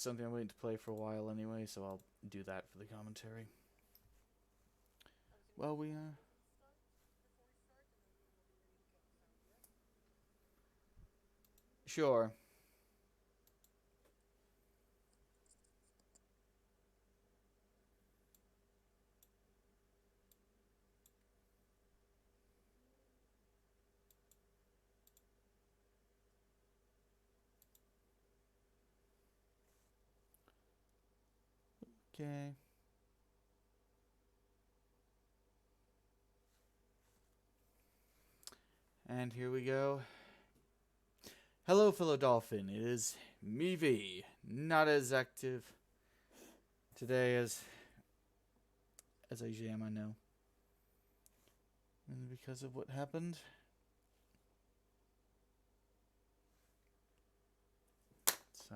something I'm waiting to play for a while anyway, so I'll do that for the commentary. Well, we sure. Okay. And here we go. Hello, fellow dolphin. It is me, V. Not as active today as I usually am. I know, and because of what happened. It's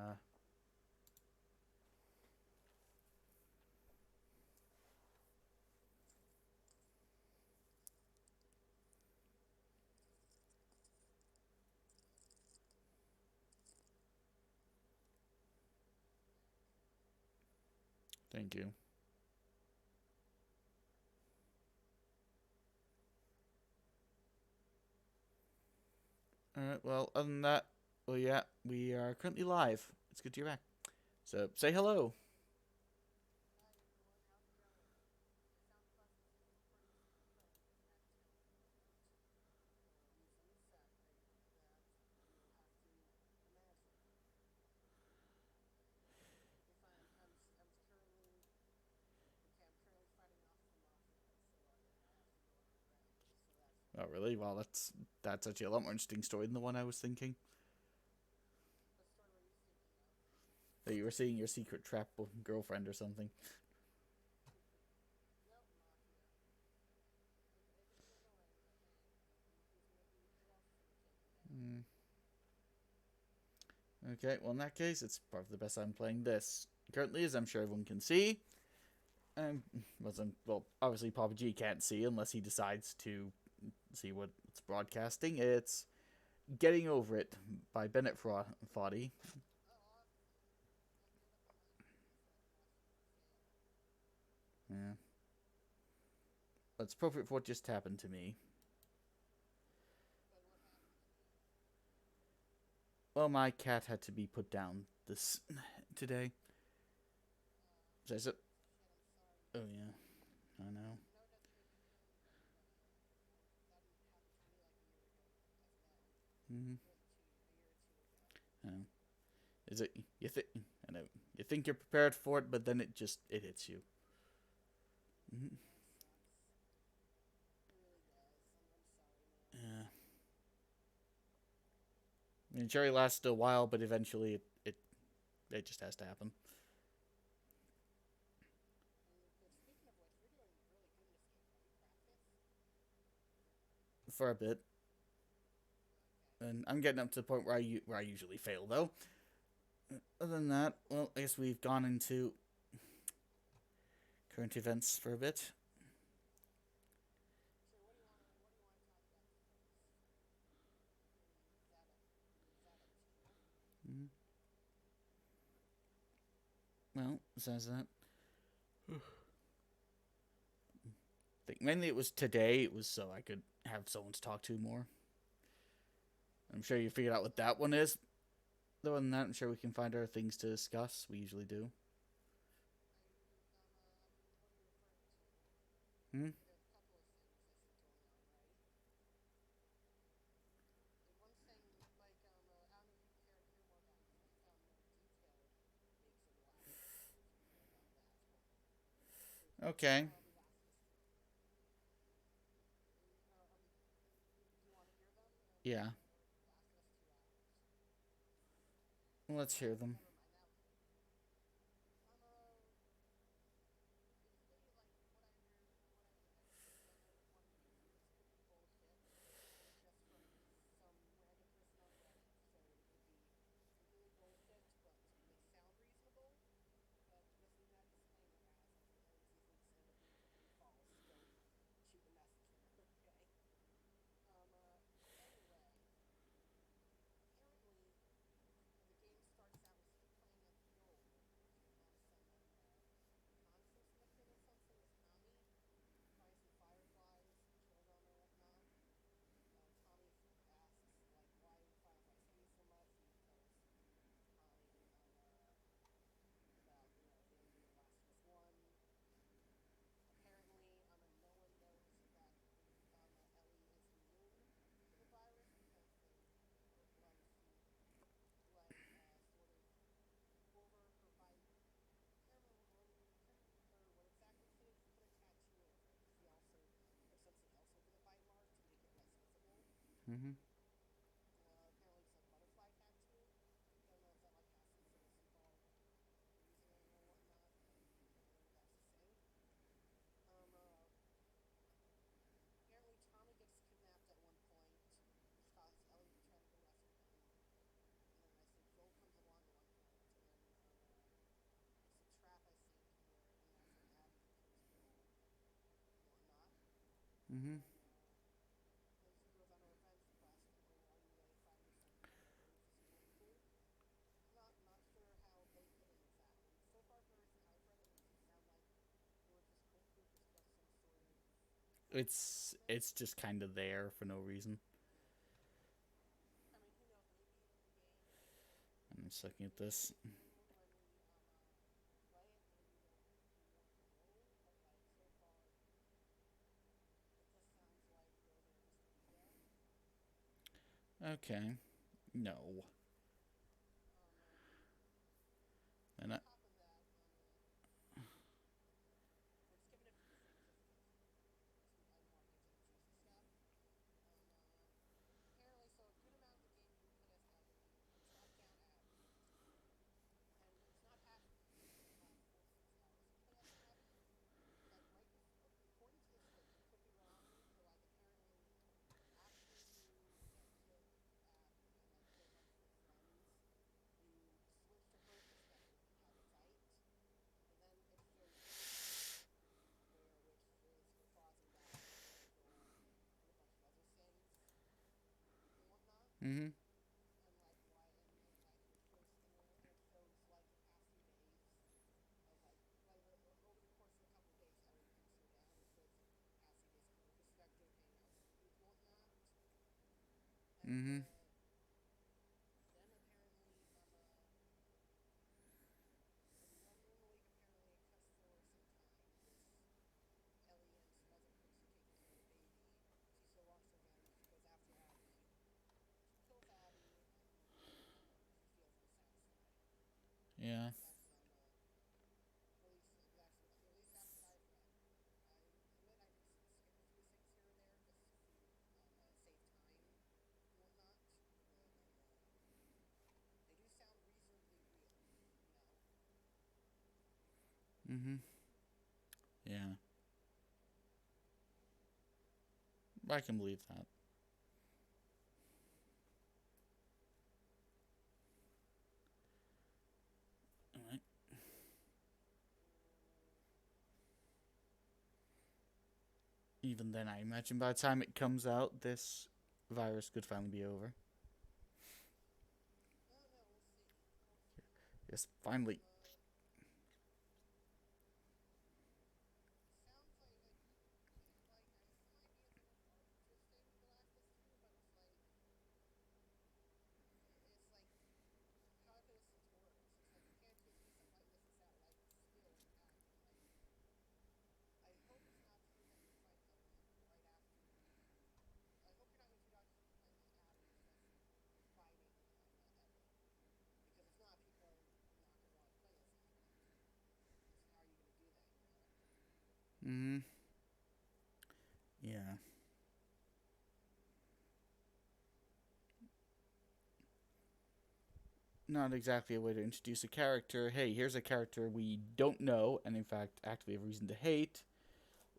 Thank you. All right. Well, other than that, well, yeah, we are currently live. It's good you're back. So say hello. Oh, really? Well, that's actually a lot more interesting story than the one I was thinking. That you were seeing your secret trap girlfriend or something. Mm. Okay, well, in that case, it's probably the best I'm playing this. Currently, as I'm sure everyone can see, well, obviously Papa G can't see unless he decides to see what it's broadcasting. It's Getting Over It by Bennett Foddy. Yeah. That's appropriate for what just happened to me. Well, my cat had to be put down this today. So, oh yeah, I know. Mm-hmm. I know. Is it you think? I know you think you're prepared for it, but then it hits you. Mm-hmm. Yeah. I mean, cherry lasts a while, but eventually it just has to happen for a bit. And I'm getting up to the point where I usually fail though. Other than that, well, I guess we've gone into current events for a bit. Mm-hmm. Well, besides that, I think mainly it was today. It was so I could have someone to talk to more. I'm sure you figured out what that one is. Other than that, I'm sure we can find other things to discuss. We usually do. Hmm? Okay. Yeah. Let's hear them. Mm-hmm. Mm-hmm. It's just kind of there for no reason. I'm just looking at this. Okay. No. And I, mm-hmm. Mm-hmm. Yeah. Mm-hmm. Yeah. I can believe that. Alright. Even then, I imagine by the time it comes out, this virus could finally be over. Yes, finally. Mm-hmm. Yeah. Not exactly a way to introduce a character. Hey, here's a character we don't know, and in fact, actively have reason to hate.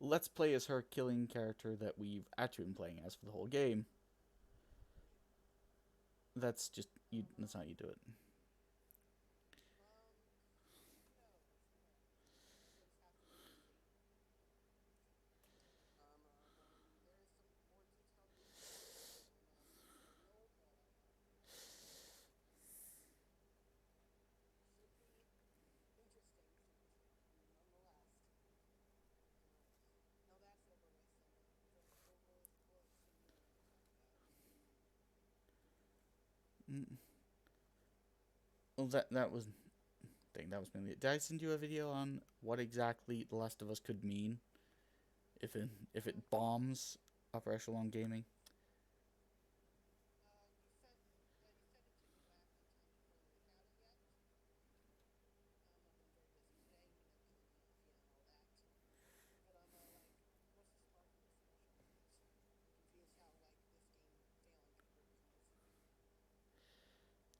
Let's play as her killing character that we've actually been playing as for the whole game. That's just you. That's not how you do it. Mm. Well, that was thing. That was mainly it. Did I send you a video on what exactly The Last of Us could mean if it bombs upper echelon gaming?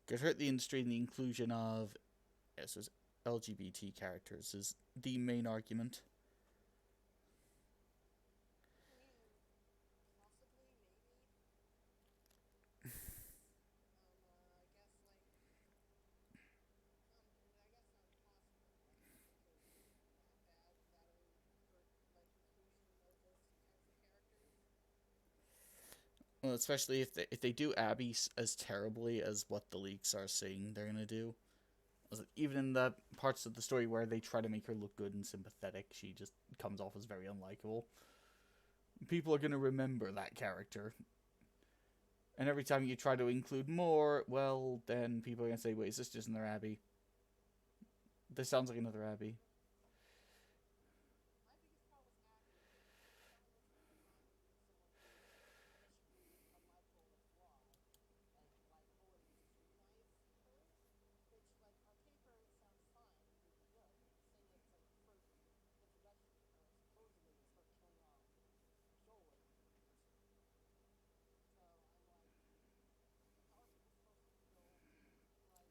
could hurt the industry, and the inclusion of LGBT characters is the main argument. Well, especially if they do Abby as terribly as what the leaks are saying they're gonna do. Even in the parts of the story where they try to make her look good and sympathetic, she just comes off as very unlikable. People are gonna remember that character. And every time you try to include more, well, then people are gonna say, wait, is this just another Abby? This sounds like another Abby.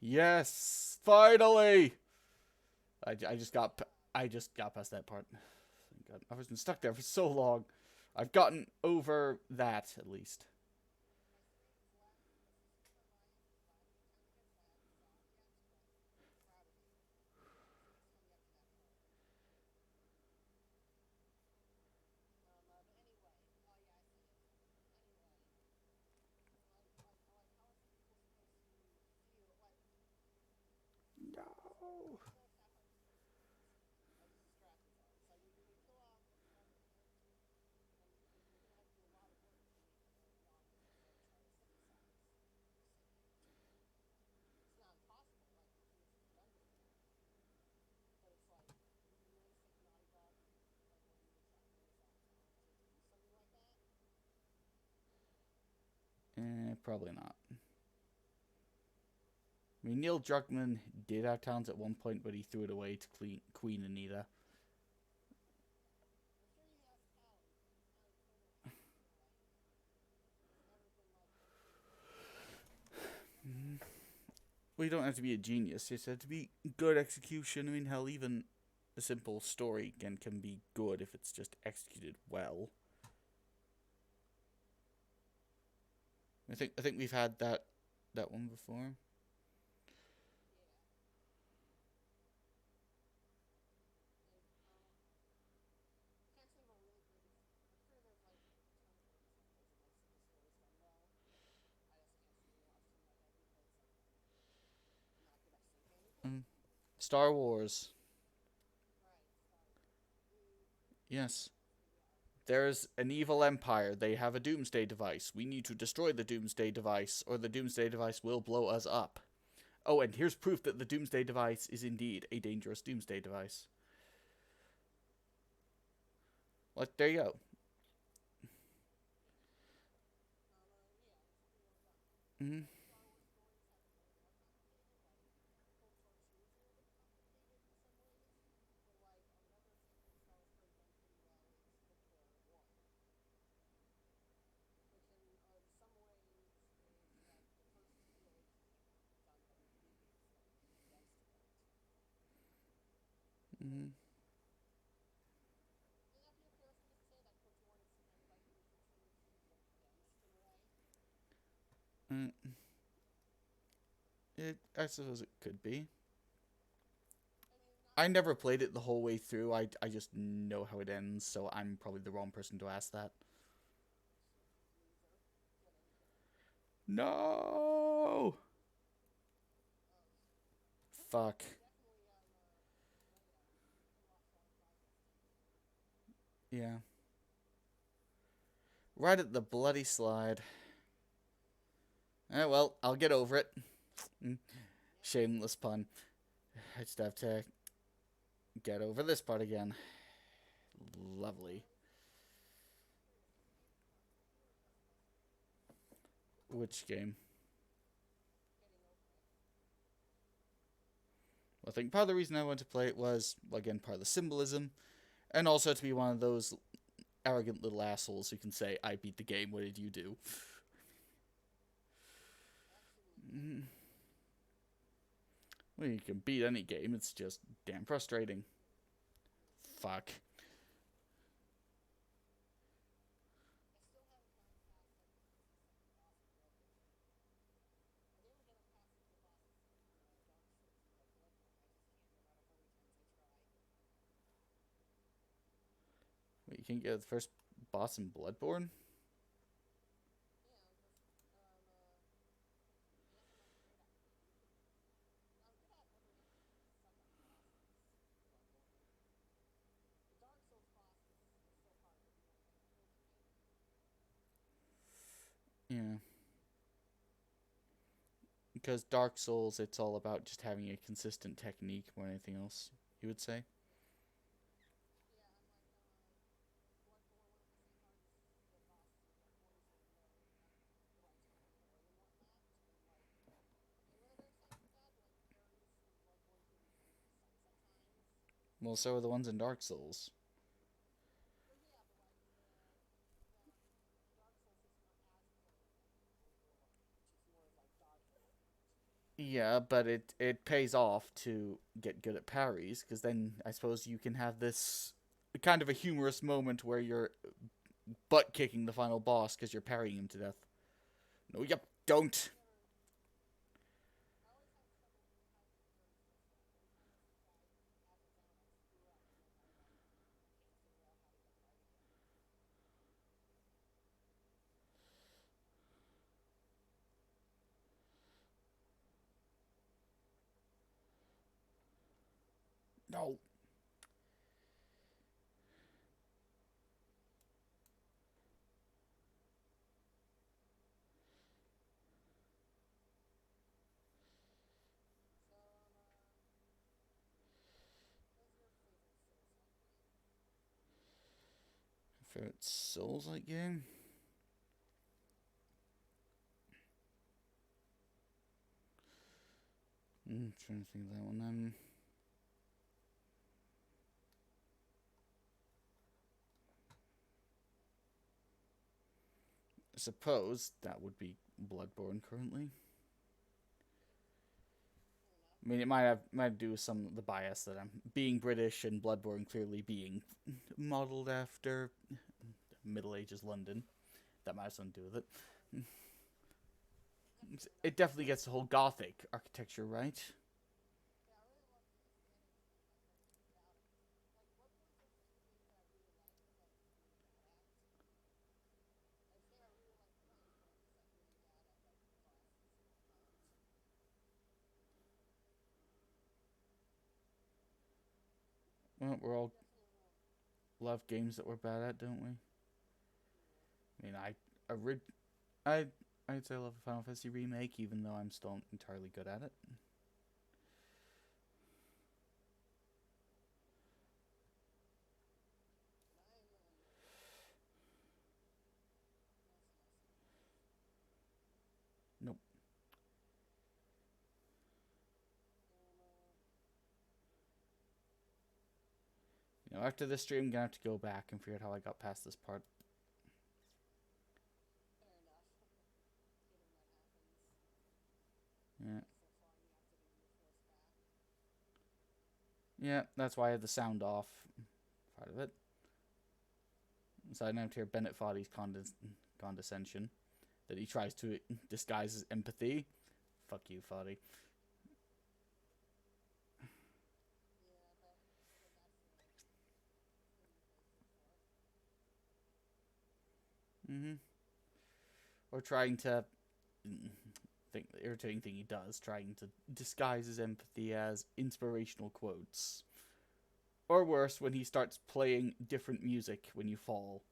Yes! Finally! I just got past that part. Thank God. I was been stuck there for so long. I've gotten over that, at least. No! Probably not. I mean, Neil Druckmann did have talents at one point, but he threw it away to Queen Anita. Well, you don't have to be a genius. You just have to be good execution. I mean, hell, even a simple story can be good if it's just executed well. I think we've had that one before. Mm. Star Wars. Yes. There's an evil empire. They have a doomsday device. We need to destroy the doomsday device, or the doomsday device will blow us up. Oh, and here's proof that the doomsday device is indeed a dangerous doomsday device. Like, there you go. Mm-hmm. Mm-hmm. Mm, I suppose it could be. I never played it the whole way through. I just know how it ends, so I'm probably the wrong person to ask that. No! Fuck. Yeah. Right at the bloody slide. Well, I'll get over it. Mm, shameless pun. I just have to get over this part again. Lovely. Which game? Well, I think part of the reason I wanted to play it was, well, again, part of the symbolism, and also to be one of those arrogant little assholes who can say, I beat the game, what did you do? Mm. Well, you can beat any game, it's just damn frustrating. Fuck. Wait, you can get the first boss in Bloodborne? Yeah. Because Dark Souls, it's all about just having a consistent technique more than anything else, you would say? Well, so are the ones in Dark Souls. Yeah, but it pays off to get good at parries, because then I suppose you can have this kind of a humorous moment where you're butt kicking the final boss because you're parrying him to death. No, yep, don't. No. Favorite Souls like game? Trying to think of that one. I suppose that would be Bloodborne currently. I mean, it might do with some of the bias that I'm being British and Bloodborne clearly being modeled after Middle Ages London. That might have something to do with it. It definitely gets the whole Gothic architecture right. Well, we're all love games that we're bad at, don't we? I mean, I, I'd say I love the Final Fantasy remake, even though I'm still not entirely good at it. Nope. After this stream, I'm gonna have to go back and figure out how I got past this part. Yeah. Yeah, that's why I had the sound off part of it. So I now hear Bennett Foddy's condescension that he tries to disguise as empathy. Fuck you, Foddy. Mm-hmm. Or trying to think the irritating thing he does, trying to disguise his empathy as inspirational quotes. Or worse, when he starts playing different music when you fall.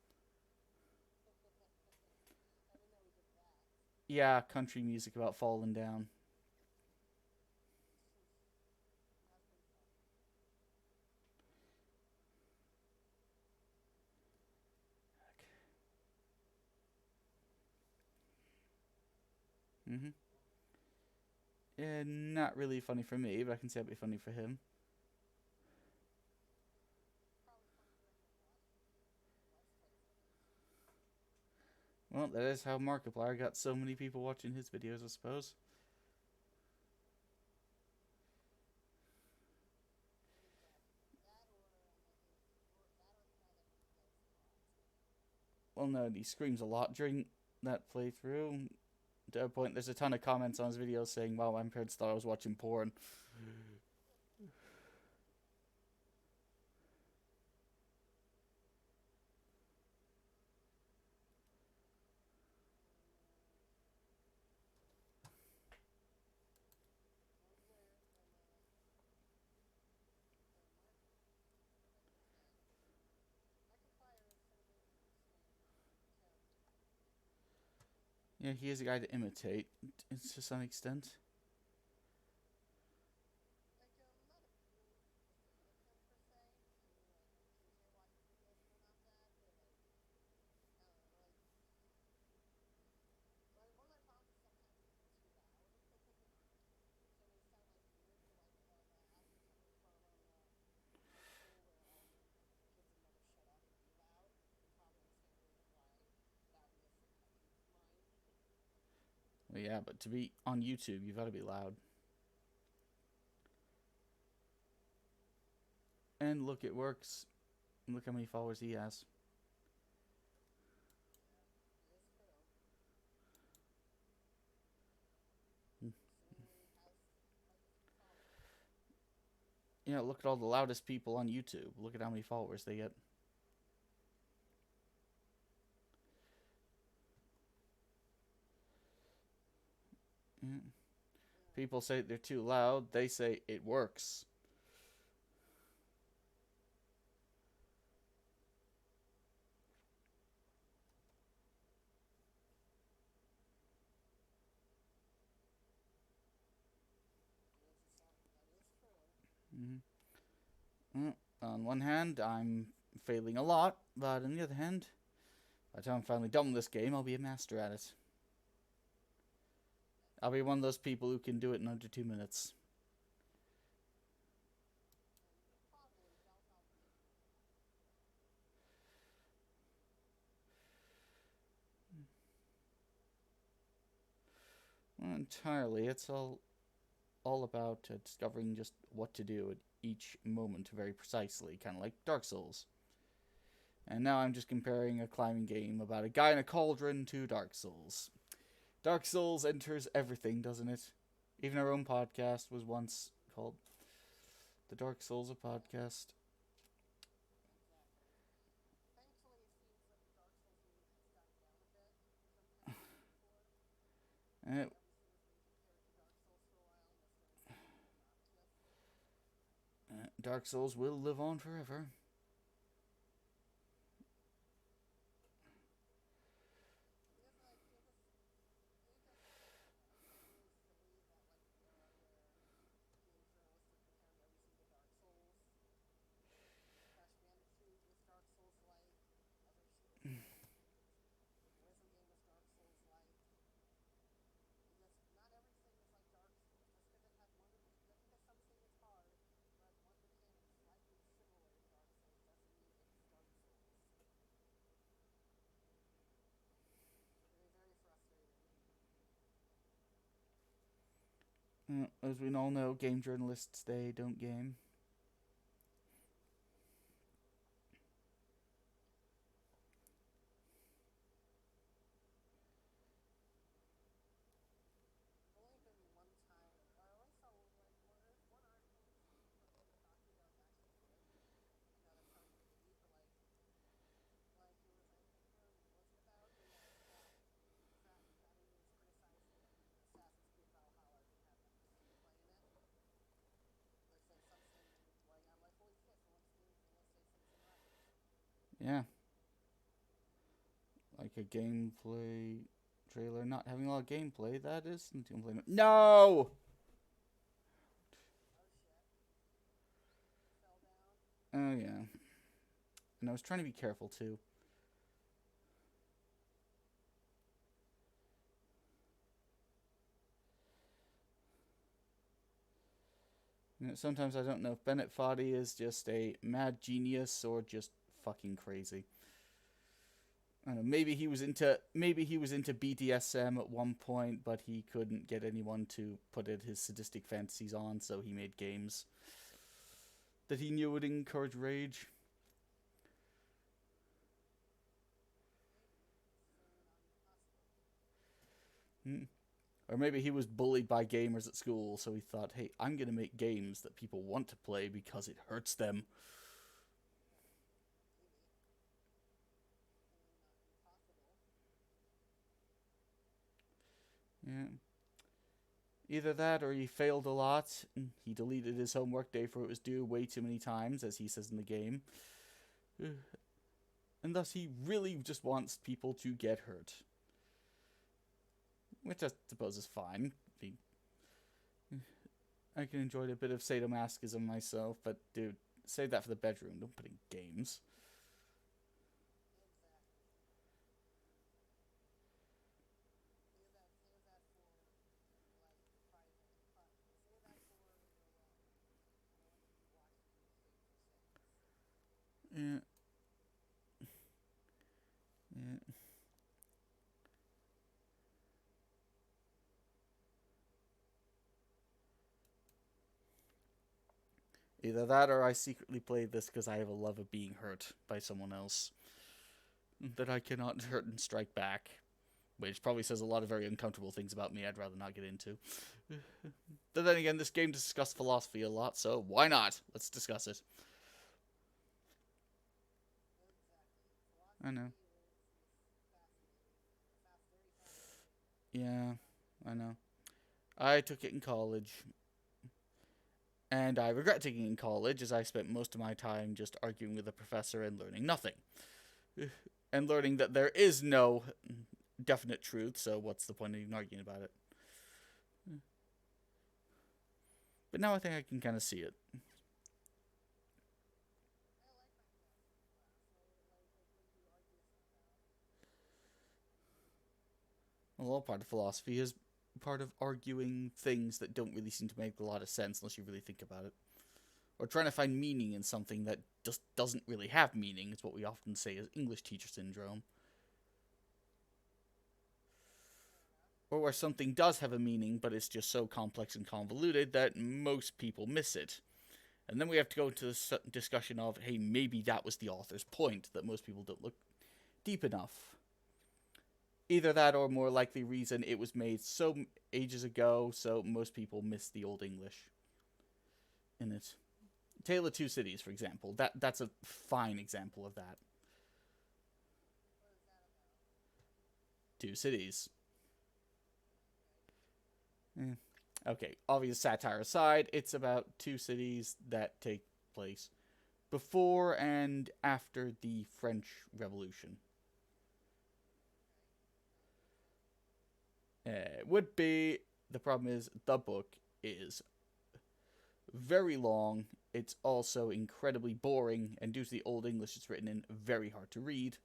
Yeah, country music about falling down. Mm-hmm. Yeah, not really funny for me, but I can see it'd be funny for him. Well, that is how Markiplier got so many people watching his videos, I suppose. Well, no, he screams a lot during that playthrough. To a point, there's a ton of comments on his videos saying, "Wow, my parents thought I was watching porn." Yeah, he is a guy to imitate, to some extent. Well, yeah, but to be on YouTube, you've got to be loud. And look, it works. Look how many followers he has. You know, look at all the loudest people on YouTube. Look at how many followers they get. Yeah. People say they're too loud. They say it works. Well, on one hand, I'm failing a lot, but on the other hand, by the time I'm finally done with this game, I'll be a master at it. I'll be one of those people who can do it in under 2 minutes. Well, entirely. It's all about discovering just what to do at each moment very precisely, kind of like Dark Souls. And now I'm just comparing a climbing game about a guy in a cauldron to Dark Souls. Dark Souls enters everything, doesn't it? Even our own podcast was once called The Dark Souls of Podcast. Uh, Dark Souls will live on forever. As we all know, game journalists, they don't game. Yeah. Like a gameplay trailer not having a lot of gameplay, that isn't gameplay. No! Oh, yeah. And I was trying to be careful, too. You know, sometimes I don't know if Bennett Foddy is just a mad genius or just fucking crazy. I don't know, maybe he was into BDSM at one point, but he couldn't get anyone to put it his sadistic fantasies on, so he made games that he knew would encourage rage. Hmm. Or maybe he was bullied by gamers at school, so he thought, hey, I'm going to make games that people want to play because it hurts them. Yeah. Either that or he failed a lot. He deleted his homework day for it was due way too many times, as he says in the game. And thus he really just wants people to get hurt. Which I suppose is fine. I can enjoy a bit of sadomasochism myself, but dude, save that for the bedroom. Don't put in games. Yeah, yeah. Either that or I secretly played this because I have a love of being hurt by someone else that I cannot hurt and strike back. Which probably says a lot of very uncomfortable things about me I'd rather not get into. But then again, this game discussed philosophy a lot, so why not? Let's discuss it. I know. Yeah, I know. I took it in college, and I regret taking it in college as I spent most of my time just arguing with a professor and learning nothing. And learning that there is no definite truth, so what's the point of even arguing about it? But now I think I can kind of see it. Well, part of philosophy is part of arguing things that don't really seem to make a lot of sense unless you really think about it. Or trying to find meaning in something that just doesn't really have meaning, is what we often say as English teacher syndrome. Or where something does have a meaning, but it's just so complex and convoluted that most people miss it. And then we have to go into the discussion of, hey, maybe that was the author's point, that most people don't look deep enough. Either that or more likely reason it was made so ages ago, so most people miss the Old English in it. Tale of Two Cities, for example. That's a fine example of that. Two cities. Eh. Okay, obvious satire aside, it's about two cities that take place before and after the French Revolution. Would be the problem is the book is very long. It's also incredibly boring, and due to the old English it's written in, very hard to read.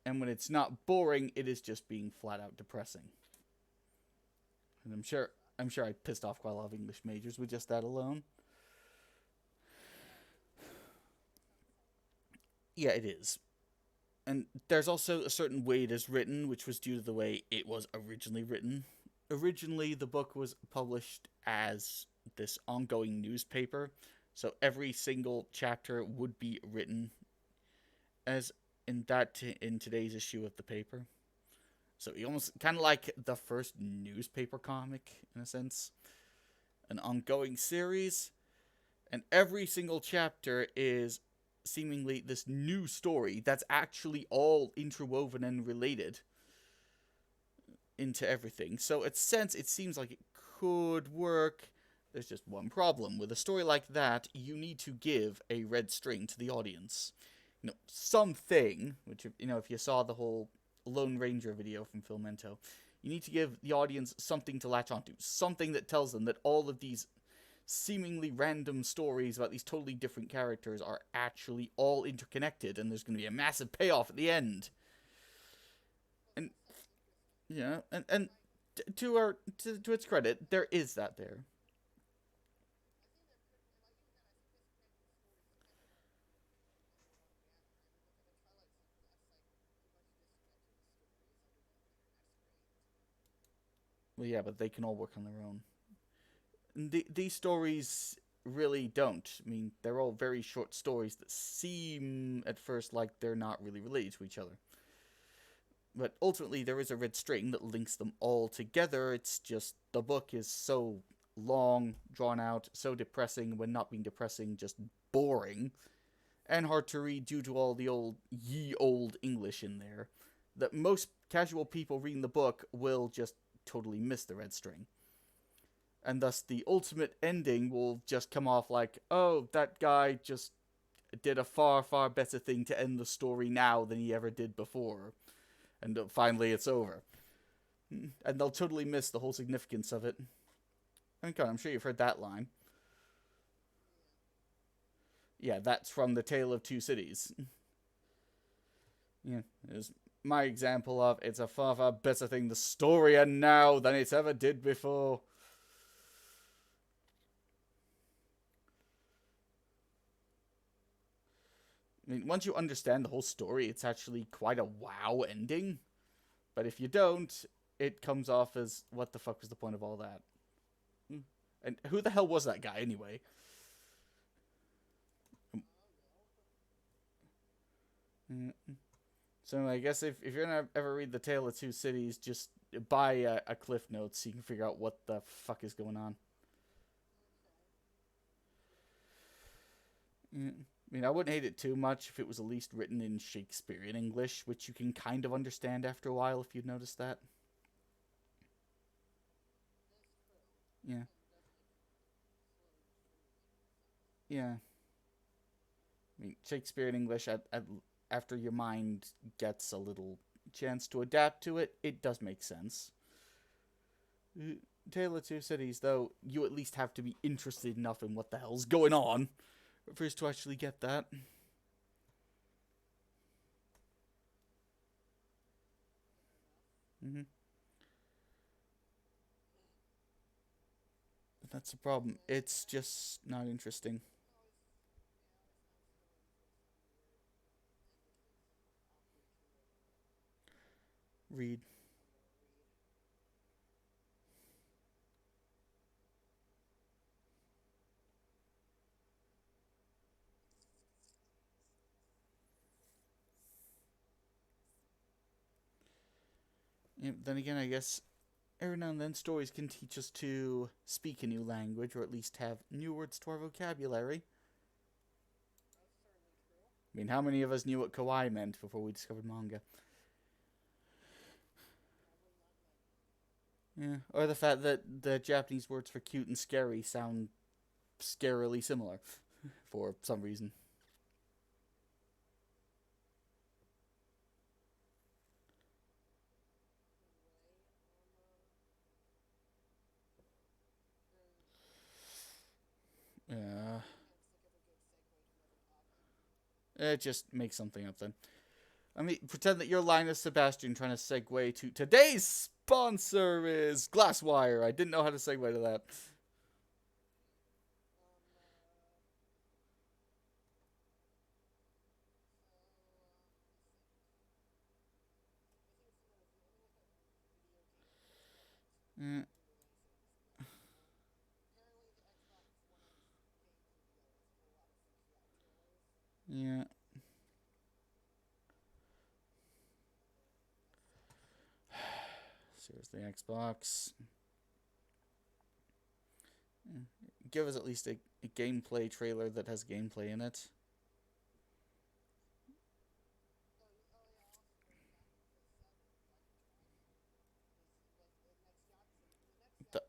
And when it's not boring, it is just being flat out depressing. And I'm sure I pissed off quite a lot of English majors with just that alone. Yeah, it is. And there's also a certain way it is written, which was due to the way it was originally written. Originally, the book was published as this ongoing newspaper, so every single chapter would be written as in today's issue of the paper. So you almost kind of like the first newspaper comic in a sense, an ongoing series, and every single chapter is seemingly this new story that's actually all interwoven and related into everything. So, in a sense, it seems like it could work. There's just one problem. With a story like that, you need to give a red string to the audience. Something, which, if you saw the whole Lone Ranger video from Filmento, you need to give the audience something to latch onto. Something that tells them that all of these seemingly random stories about these totally different characters are actually all interconnected, and there's going to be a massive payoff at the end. And yeah, and to its credit, there is that there. Well, yeah, but they can all work on their own. These stories really don't. I mean, they're all very short stories that seem at first like they're not really related to each other. But ultimately, there is a red string that links them all together. It's just the book is so long, drawn out, so depressing when not being depressing, just boring, and hard to read due to all the ye old English in there, that most casual people reading the book will just totally miss the red string. And thus, the ultimate ending will just come off like, oh, that guy just did a far, far better thing to end the story now than he ever did before. And finally, it's over. And they'll totally miss the whole significance of it. I mean, God, I'm sure you've heard that line. Yeah, that's from The Tale of Two Cities. Yeah, is my example of it's a far, far better thing the story end now than it ever did before. I mean, once you understand the whole story, it's actually quite a wow ending. But if you don't, it comes off as, what the fuck was the point of all that? And who the hell was that guy, anyway? So I guess if you're gonna ever read The Tale of Two Cities, just buy a Cliff Notes so you can figure out what the fuck is going on. I mean, I wouldn't hate it too much if it was at least written in Shakespearean English, which you can kind of understand after a while if you've noticed that. Yeah. Yeah. I mean, Shakespearean English, after your mind gets a little chance to adapt to it, it does make sense. Tale of Two Cities, though, you at least have to be interested enough in what the hell's going on for us to actually get that. Mm-hmm. That's the problem. It's just not interesting. Read. Yeah, then again, I guess every now and then stories can teach us to speak a new language or at least have new words to our vocabulary. I mean, how many of us knew what kawaii meant before we discovered manga? Yeah, or the fact that the Japanese words for cute and scary sound scarily similar for some reason. Yeah, just make something up then. I mean, pretend that you're Linus Sebastian trying to segue to today's sponsor is Glasswire. I didn't know how to segue to that. Yeah, yeah. Seriously, Xbox. Give us at least a gameplay trailer that has gameplay in it. The,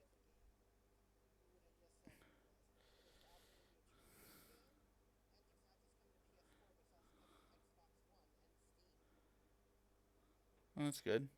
oh, that's good.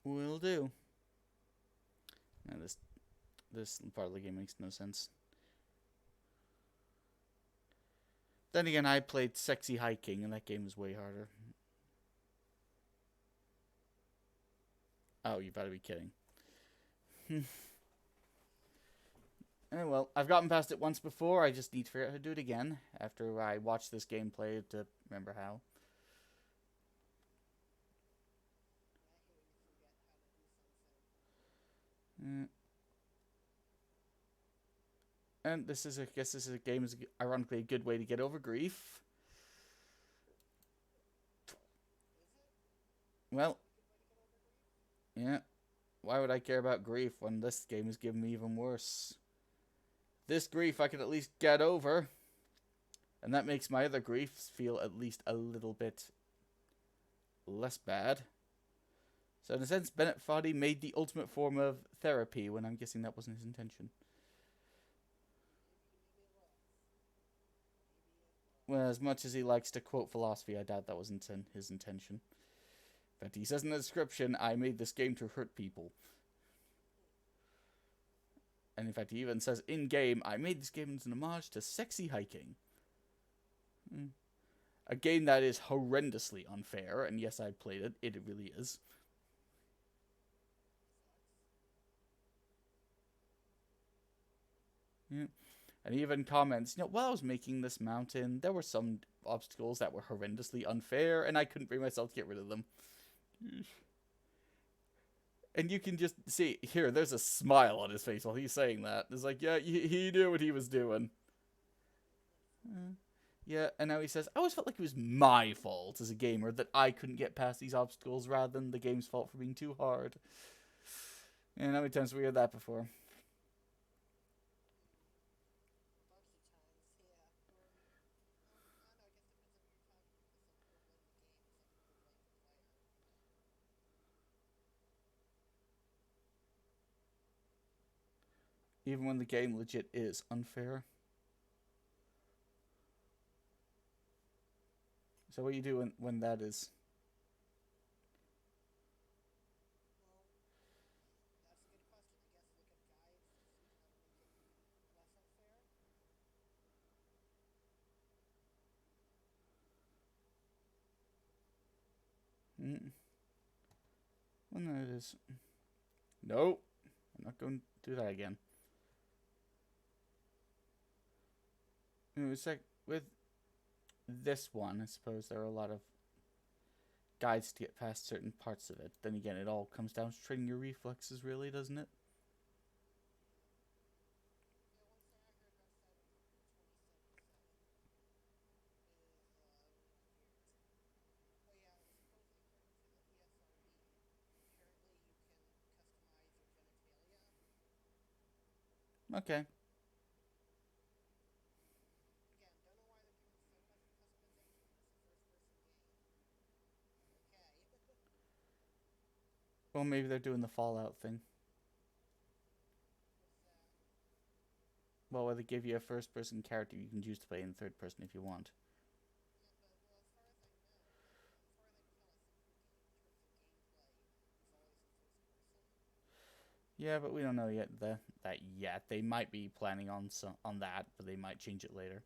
Will do. Now this part of the game makes no sense. Then again, I played Sexy Hiking, and that game is way harder. Oh, you better be kidding. Well, I've gotten past it once before. I just need to figure out how to do it again after I watch this gameplay to remember how. Mm. And this is, I guess, this is a game is ironically a good way to get over grief. Well, yeah. Why would I care about grief when this game is giving me even worse? This grief I can at least get over. And that makes my other griefs feel at least a little bit less bad. So in a sense, Bennett Foddy made the ultimate form of therapy when I'm guessing that wasn't his intention. Well, as much as he likes to quote philosophy, I doubt that wasn't his intention. But he says in the description, I made this game to hurt people. And in fact, he even says in-game, I made this game as an homage to sexy hiking. A game that is horrendously unfair, and yes, I played it. It really is. Yeah. And he even comments, while I was making this mountain, there were some obstacles that were horrendously unfair, and I couldn't bring myself to get rid of them. And you can just see, here, there's a smile on his face while he's saying that. It's like, yeah, he knew what he was doing. Yeah, and now he says, I always felt like it was my fault as a gamer that I couldn't get past these obstacles rather than the game's fault for being too hard. And how many times have we heard that before? Even when the game legit is unfair. So what do you do when that is? Mm. When that is... No, I'm not going to do that again. It's like with this one, I suppose there are a lot of guides to get past certain parts of it. Then again, it all comes down to training your reflexes, really, doesn't it? Okay. Well, maybe they're doing the Fallout thing. Well, where they give you a first-person character you can choose to play in third person if you want. Yeah, but we don't know yet that yet. They might be planning on that, but they might change it later.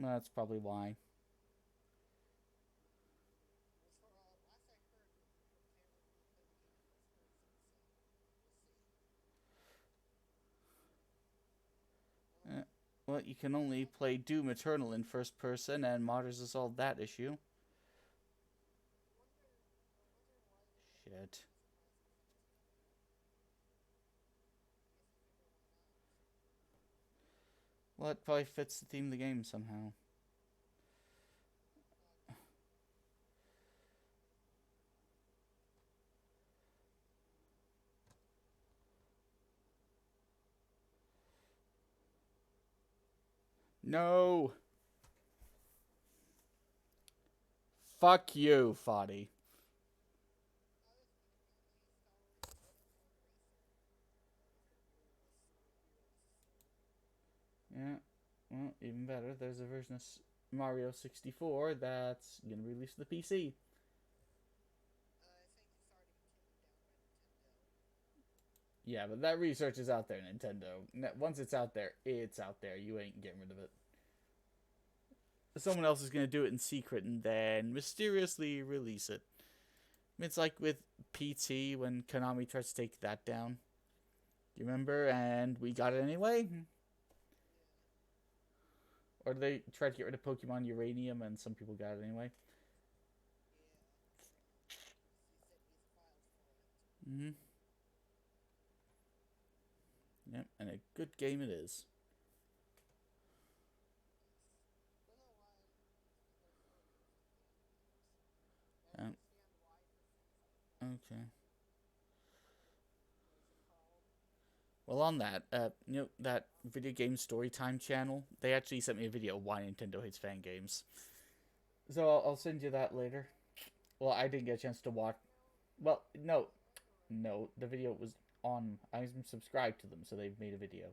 That's probably why. Well, you can only play Doom Eternal in first person, and modders has solved that issue. Shit. Well, it probably fits the theme of the game somehow. No! Fuck you, Foddy. Yeah, well, even better. There's a version of Mario 64 that's going to be released to the PC. Yeah, but that research is out there, Nintendo. Once it's out there, it's out there. You ain't getting rid of it. Someone else is going to do it in secret and then mysteriously release it. It's like with PT when Konami tried to take that down. You remember? And we got it anyway? Or they tried to get rid of Pokemon Uranium and some people got it anyway? Mm-hmm. Yep, and a good game it is. Um, okay. Well, on that, that video game storytime channel, they actually sent me a video of why Nintendo hates fan games. So I'll send you that later. Well, I didn't get a chance to watch. Well, no, the video was on. I'm subscribed to them, so they've made a video.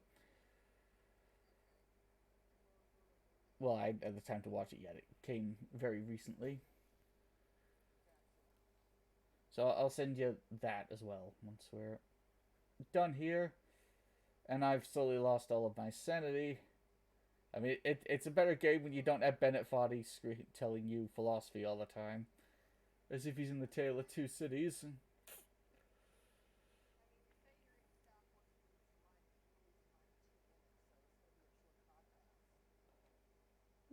Well, I had the time to watch it yet. It came very recently, so I'll send you that as well once we're done here. And I've slowly lost all of my sanity. I mean, it's a better game when you don't have Bennett Foddy telling you philosophy all the time, as if he's in the Tale of Two Cities.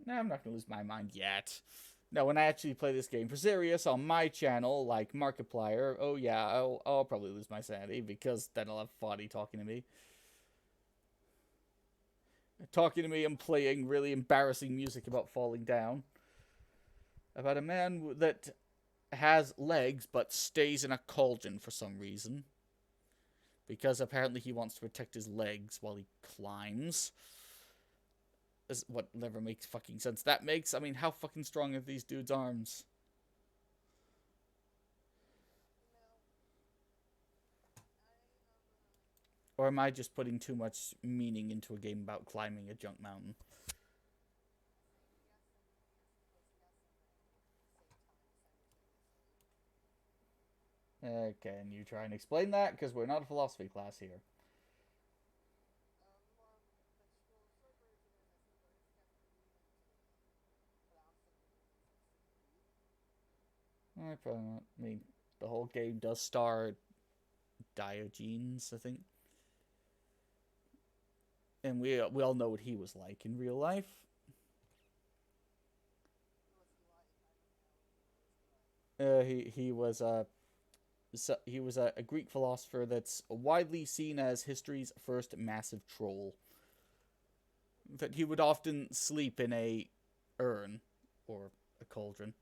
Nah, I'm not gonna lose my mind yet. No, when I actually play this game for serious on my channel, like Markiplier, oh yeah, I'll probably lose my sanity because then I'll have Foddy talking to me. Talking to me and playing really embarrassing music about falling down. About a man that has legs but stays in a cauldron for some reason. Because apparently he wants to protect his legs while he climbs. Is what never makes fucking sense. That makes, I mean, how fucking strong are these dudes' arms? Or am I just putting too much meaning into a game about climbing a junk mountain? Can you try and explain that? Because we're not a philosophy class here. Probably not. I mean, the whole game does star Diogenes, I think. And we all know what he was like in real life. He was he was a Greek philosopher that's widely seen as history's first massive troll. That he would often sleep in a urn or a cauldron.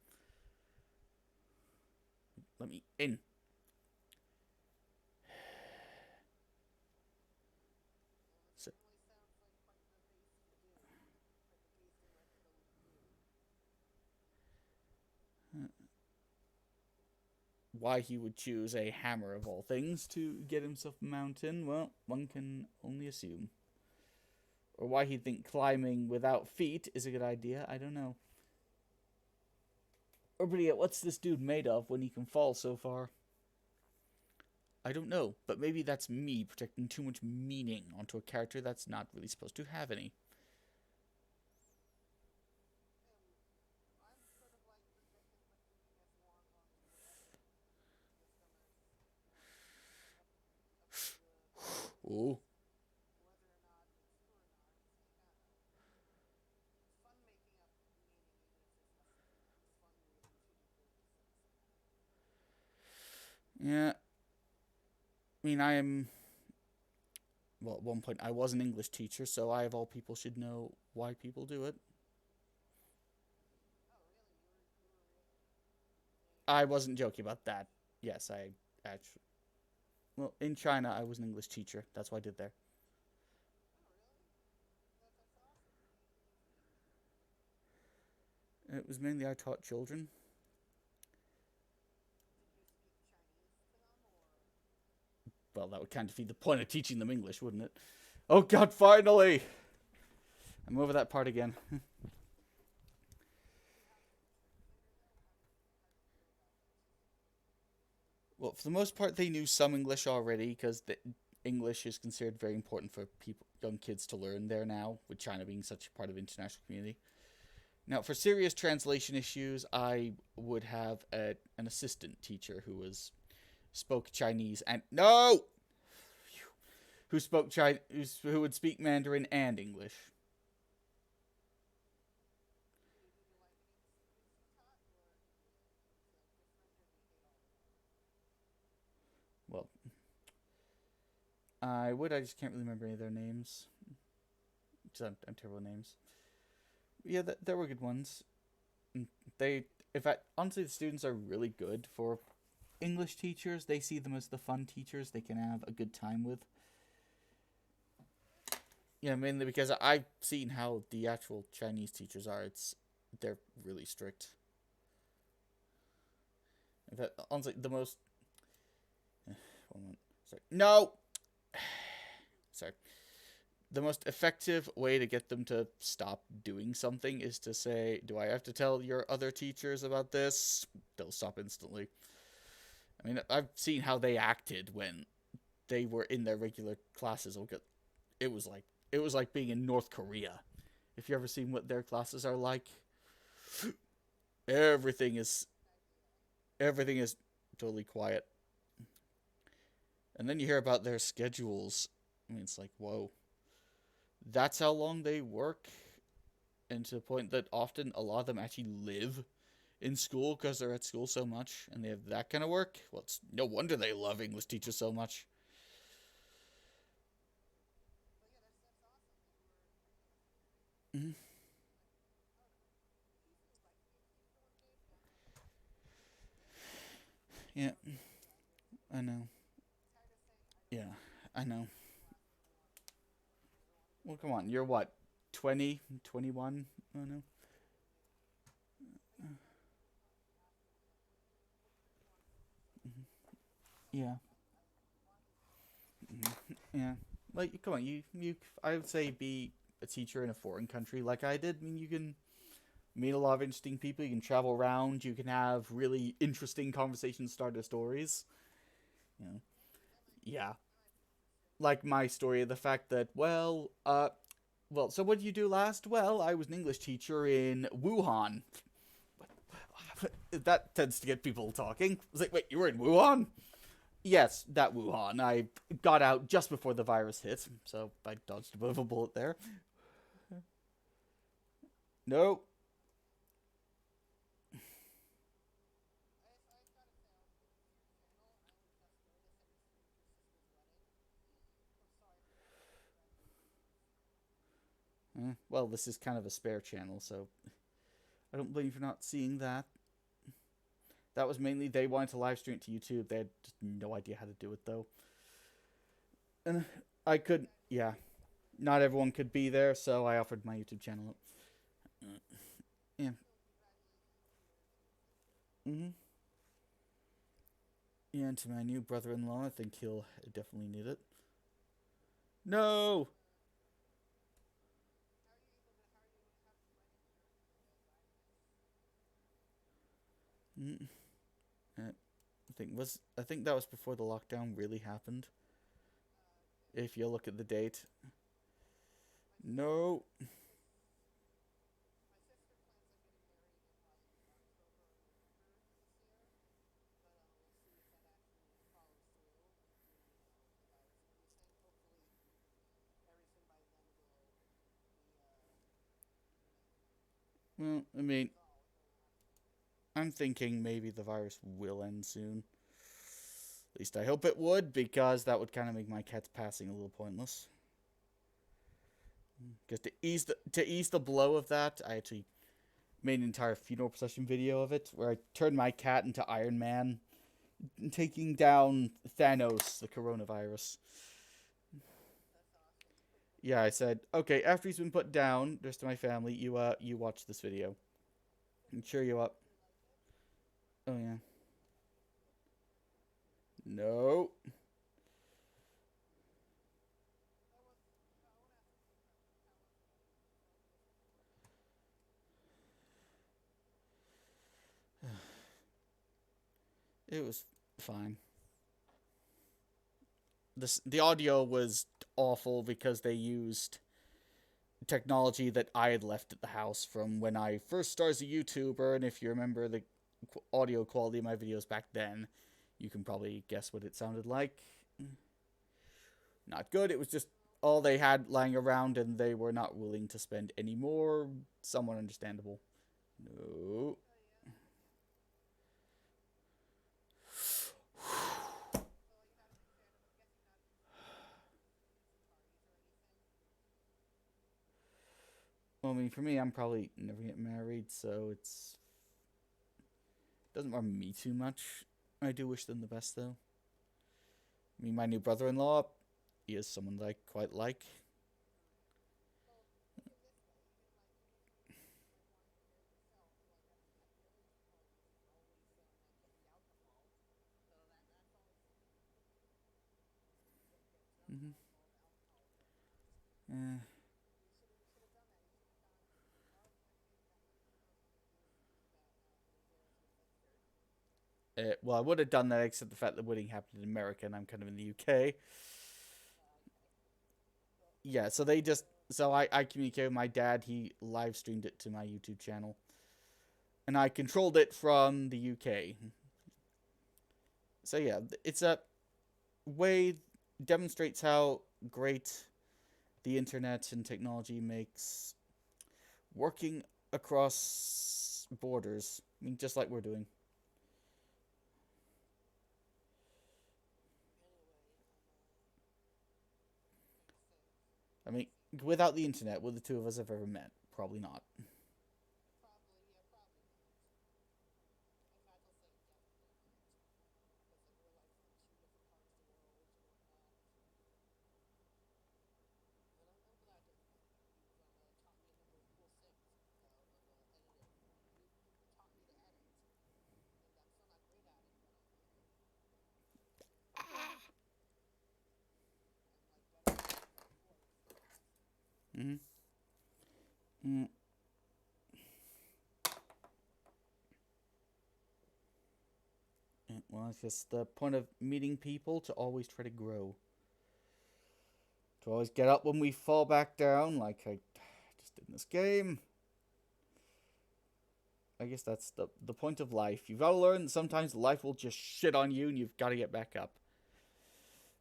Let me in. So, why he would choose a hammer of all things to get himself a mountain, well, one can only assume. Or why he'd think climbing without feet is a good idea, I don't know. Or but yeah, what's this dude made of when he can fall so far? I don't know, but maybe that's me projecting too much meaning onto a character that's not really supposed to have any. Ooh. Yeah, I mean, I am. Well, at one point, I was an English teacher, so I, of all people, should know why people do it. I wasn't joking about that. Yes, I actually. Well, in China, I was an English teacher. That's what I did there. It was mainly I taught children. Well, that would kind of defeat the point of teaching them English, wouldn't it? Oh God! Finally, I'm over that part again. Well, for the most part, they knew some English already because English is considered very important for people, young kids to learn there now, with China being such a part of the international community. Now, for serious translation issues, I would have an assistant teacher who was spoke Chinese and no, who spoke Chinese, who would speak Mandarin and English. Well, I would. I just can't really remember any of their names. I'm terrible with names. Yeah, there were good ones. They, if I honestly, the students are really good for English teachers. They see them as the fun teachers they can have a good time with. Yeah, mainly because I've seen how the actual Chinese teachers are. They're really strict. In fact, honestly, the most. One moment. Sorry. No. Sorry. The most effective way to get them to stop doing something is to say, "Do I have to tell your other teachers about this?" They'll stop instantly. I mean, I've seen how they acted when they were in their regular classes. It was like it was like being in North Korea. If you ever seen what their classes are like, everything is everything is totally quiet. And then you hear about their schedules. I mean, it's like, whoa, that's how long they work, and to the point that often a lot of them actually live in school because they're at school so much, and they have that kind of work. Well, it's no wonder they love English teachers so much. Mm-hmm. Yeah, I know. Yeah, I know. Well, come on. You're what? 20, 21? I don't know. Yeah. Yeah. Like, come on. I would say be a teacher in a foreign country like I did. I mean, you can meet a lot of interesting people. You can travel around. You can have really interesting conversations, start their stories. You know, yeah. Like my story, the fact that, well, so what did you do last? Well, I was an English teacher in Wuhan. That tends to get people talking. It's like, wait, you were in Wuhan? Yes, that Wuhan. I got out just before the virus hit, so I dodged a bit of a bullet there. No. Well, this is kind of a spare channel, so I don't blame you for not seeing that. That was mainly they wanted to live stream it to YouTube. They had just no idea how to do it though, and I could, yeah, not everyone could be there, so I offered my YouTube channel up. Yeah. Mhm. Yeah, and to my new brother-in-law, I think he'll definitely need it. No. Mm. I think that was before the lockdown really happened. If you look at the date. No. Well, I mean, I'm thinking maybe the virus will end soon. At least I hope it would, because that would kind of make my cat's passing a little pointless. Because to ease the blow of that, I actually made an entire funeral procession video of it, where I turned my cat into Iron Man, taking down Thanos, the coronavirus. Yeah, I said, okay, after he's been put down, the rest of my family, you watch this video and cheer you up. Oh yeah. No. It was fine. the audio was awful because they used technology that I had left at the house from when I first started as a YouTuber, and if you remember the audio quality of my videos back then, you can probably guess what it sounded like. Not good. It was just all they had lying around, and they were not willing to spend any more. Somewhat understandable. No. Well, I mean, for me, I'm probably never getting married, so doesn't bother me too much. I do wish them the best, though. I mean, my new brother-in-law, he is someone that I quite like. Mm-hmm. Eh. Well, I would have done that except the fact the wedding happened in America and I'm kind of in the UK. Yeah, so they just I communicated with my dad. He live streamed it to my YouTube channel, and I controlled it from the UK. So yeah, it's a way demonstrates how great the internet and technology makes working across borders. I mean, just like we're doing. I mean, without the internet, would the two of us have ever met? Probably not. Mm-hmm. Mm. Well, it's just the point of meeting people to always try to grow. To always get up when we fall back down, like I just did in this game. I guess that's the point of life. You've got to learn that sometimes life will just shit on you and you've got to get back up.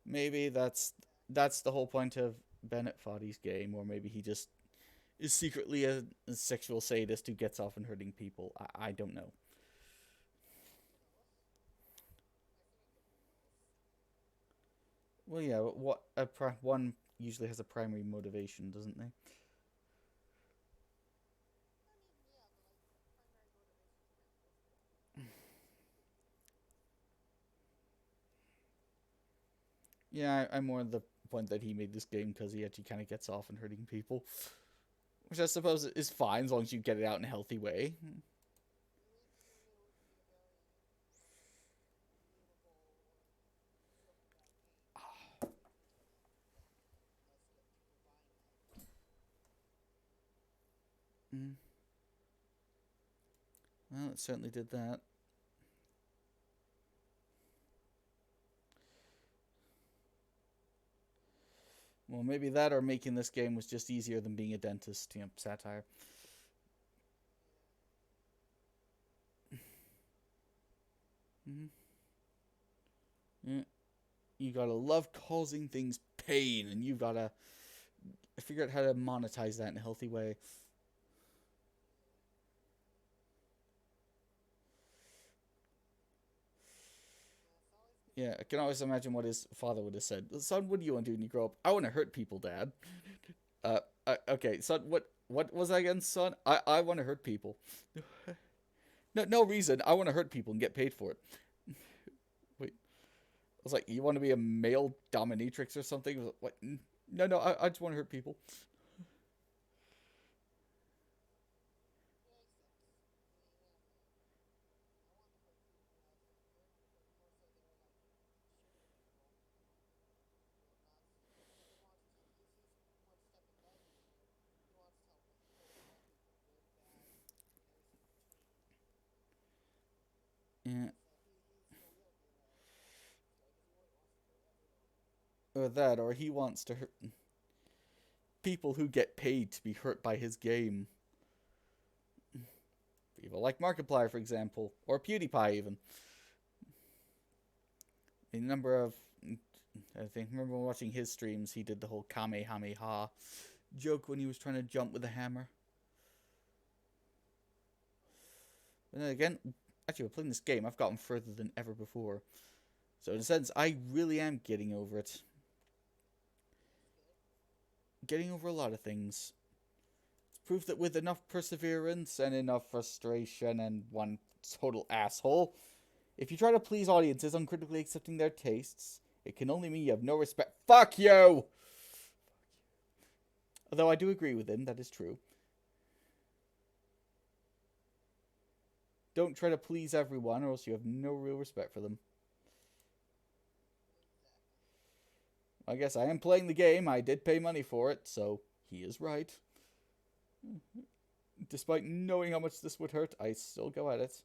Maybe that's the whole point of Bennett Foddy's game, or maybe he just is secretly a sexual sadist who gets off on hurting people. I don't know. Well, yeah, one usually has a primary motivation, doesn't they? Yeah, I'm more the point that he made this game because he actually kind of gets off on hurting people, which I suppose is fine as long as you get it out in a healthy way. Mm. Well, it certainly did that. Well, maybe that or making this game was just easier than being a dentist. Satire. Mm-hmm. Yeah. You gotta love causing things pain, and you gotta figure out how to monetize that in a healthy way. Yeah, I can always imagine what his father would have said. Son, what do you want to do when you grow up? I want to hurt people, Dad. Okay, son, what was I again, son? I want to hurt people. No reason. I want to hurt people and get paid for it. Wait, I was like, you want to be a male dominatrix or something? What? No, I just want to hurt people. Yeah. Or that, or he wants to hurt people who get paid to be hurt by his game. People like Markiplier, for example, or PewDiePie even. A number of, I think, remember watching his streams, he did the whole Kamehameha joke when he was trying to jump with a hammer. But then again, actually, we're playing this game, I've gotten further than ever before. So in a sense, I really am getting over it. Getting over a lot of things. It's proof that with enough perseverance and enough frustration and one total asshole, if you try to please audiences uncritically accepting their tastes, it can only mean you have no respect. Fuck you! Although I do agree with him, that is true. Don't try to please everyone, or else you have no real respect for them. I guess I am playing the game. I did pay money for it, so he is right. Despite knowing how much this would hurt, I still go at it.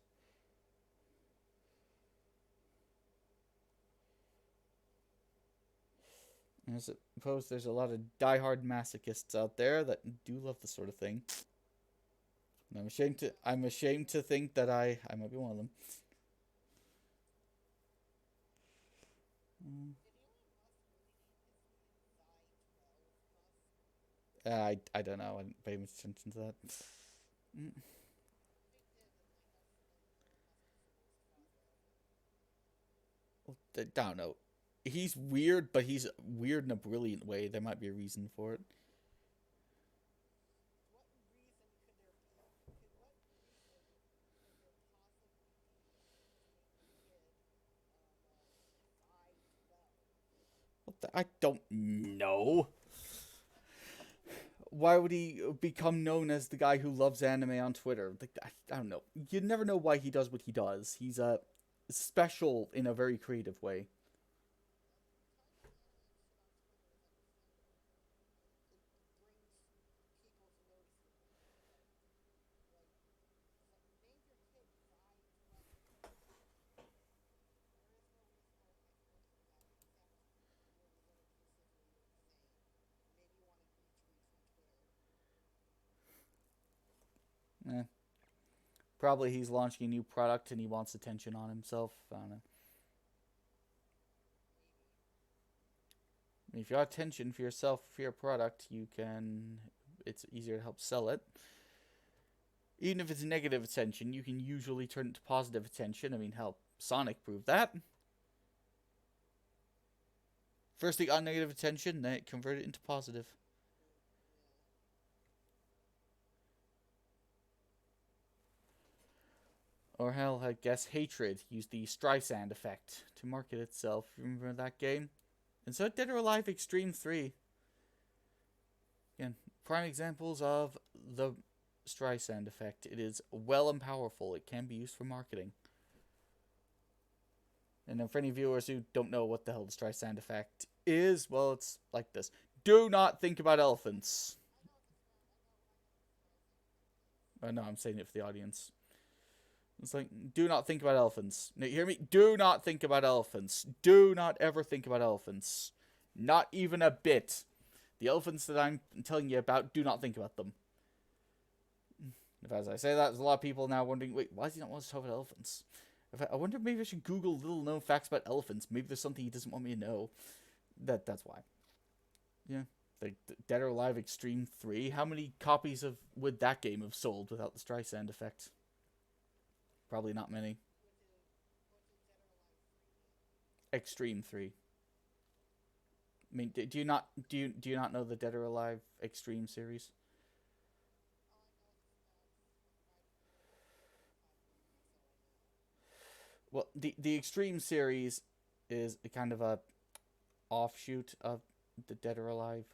I suppose there's a lot of diehard masochists out there that do love this sort of thing. And I'm ashamed to think that I might be one of them. I don't know. I didn't pay much attention to that. I don't know. He's weird, but he's weird in a brilliant way. There might be a reason for it. I don't know. Why would he become known as the guy who loves anime on Twitter? Like, I don't know. You never know why he does what he does. He's special in a very creative way. Eh. Probably he's launching a new product and he wants attention on himself. I don't know. If you have attention for yourself for your product, you can. It's easier to help sell it. Even if it's negative attention, you can usually turn it to positive attention. I mean, help Sonic proved that. First, it got negative attention, then it converted it into positive. Or hell, I guess Hatred used the Streisand effect to market itself. Remember that game? And so Dead or Alive Extreme 3. Again, prime examples of the Streisand effect. It is well and powerful. It can be used for marketing. And then for any viewers who don't know what the hell the Streisand effect is, well, it's like this. Do not think about elephants. Oh, no, I'm saying it for the audience. It's like, do not think about elephants. Now, you hear me? Do not think about elephants. Do not ever think about elephants. Not even a bit. The elephants that I'm telling you about, do not think about them. If as I say that, there's a lot of people now wondering, wait, why does he not want to talk about elephants? I wonder if maybe I should Google little known facts about elephants. Maybe there's something he doesn't want me to know. That's why. Yeah. Like Dead or Alive Extreme 3. How many copies would that game have sold without the Streisand effect? Probably not many. Extreme 3. I mean, do you not know the Dead or Alive Extreme series? Well, the Extreme series is a kind of a offshoot of the Dead or Alive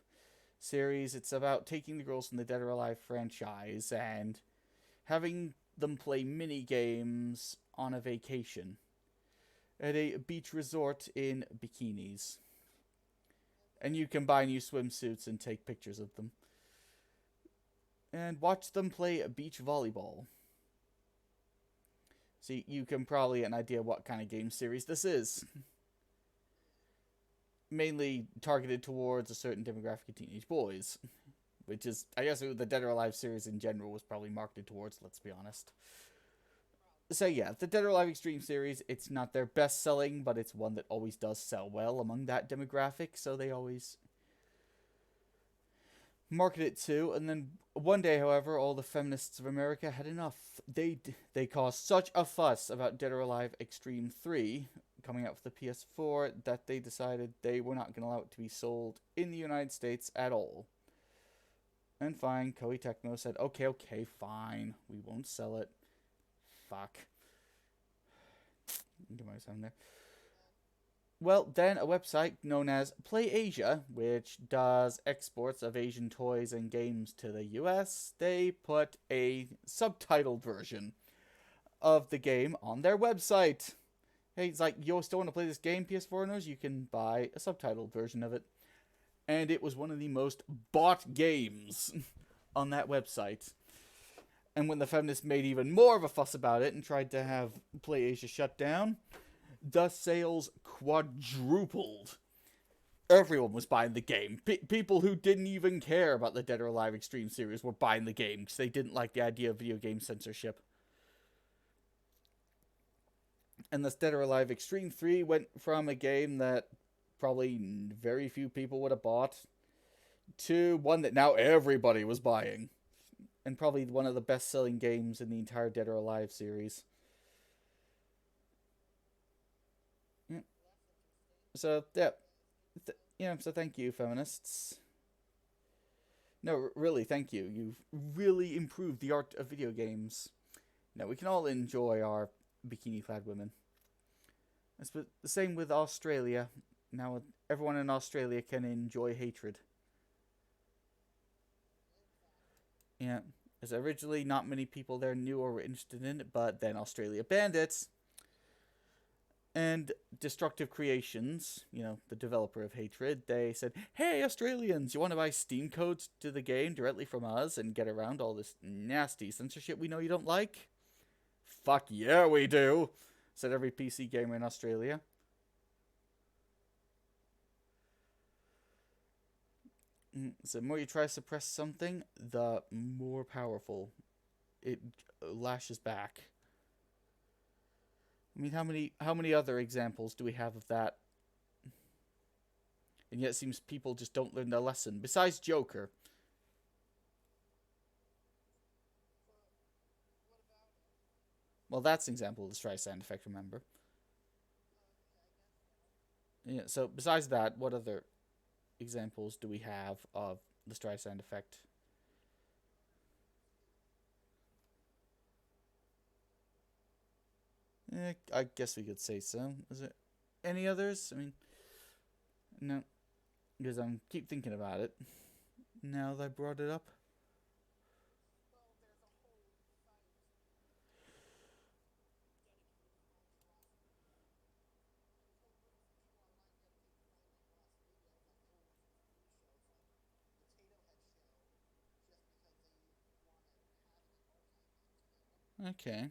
series. It's about taking the girls from the Dead or Alive franchise and having them play mini games on a vacation at a beach resort in bikinis. And you can buy new swimsuits and take pictures of them. And watch them play beach volleyball. See, you can probably get an idea what kind of game series this is. mainly targeted towards a certain demographic of teenage boys, which is, I guess, the Dead or Alive series in general was probably marketed towards, let's be honest. So yeah, the Dead or Alive Extreme series, it's not their best selling, but it's one that always does sell well among that demographic, so they always market it too. And then one day, however, all the feminists of America had enough. They caused such a fuss about Dead or Alive Extreme 3 coming out for the PS4 that they decided they were not going to allow it to be sold in the United States at all. And fine, Koei Tecmo said, okay, fine, we won't sell it. Fuck. Get my sound there. Well, then a website known as PlayAsia, which does exports of Asian toys and games to the US, they put a subtitled version of the game on their website. Hey, it's like, you still want to play this game, PS4 owners? You can buy a subtitled version of it. And it was one of the most bought games on that website. And when the feminists made even more of a fuss about it and tried to have PlayAsia shut down, the sales quadrupled. Everyone was buying the game. People who didn't even care about the Dead or Alive Extreme series were buying the game because they didn't like the idea of video game censorship. And this Dead or Alive Extreme 3 went from a game that probably very few people would have bought to one that now everybody was buying. And probably one of the best-selling games in the entire Dead or Alive series. So, yeah. So thank you, feminists. No, really, thank you. You've really improved the art of video games. Now, we can all enjoy our bikini-clad women. It's the same with Australia. Now, everyone in Australia can enjoy hatred. Yeah. As originally, not many people there knew or were interested in it, but then Australia banned it. And Destructive Creations, the developer of Hatred, they said, hey, Australians, you want to buy Steam codes to the game directly from us and get around all this nasty censorship we know you don't like? Fuck yeah, we do, said every PC gamer in Australia. So the more you try to suppress something, the more powerful it lashes back. I mean, how many other examples do we have of that? And yet it seems people just don't learn their lesson. Besides Joker. Well, that's an example of the Streisand effect, remember? Yeah, so besides that, what other examples do we have of the Streisand effect? I guess we could say so. Is there any others? I mean, no, because I keep thinking about it now that I brought it up. Okay.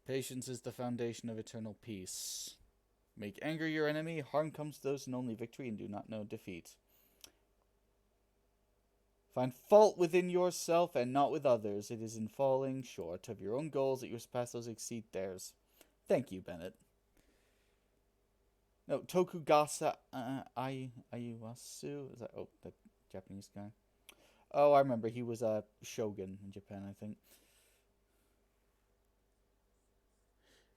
Patience is the foundation of eternal peace. Make anger your enemy, harm comes to those who only victory and do not know defeat. Find fault within yourself and not with others. It is in falling short of your own goals that you surpass those exceed theirs. Thank you, Bennett. No, Tokugasa Ieyasu. Is that the Japanese guy? Oh, I remember. He was a shogun in Japan, I think.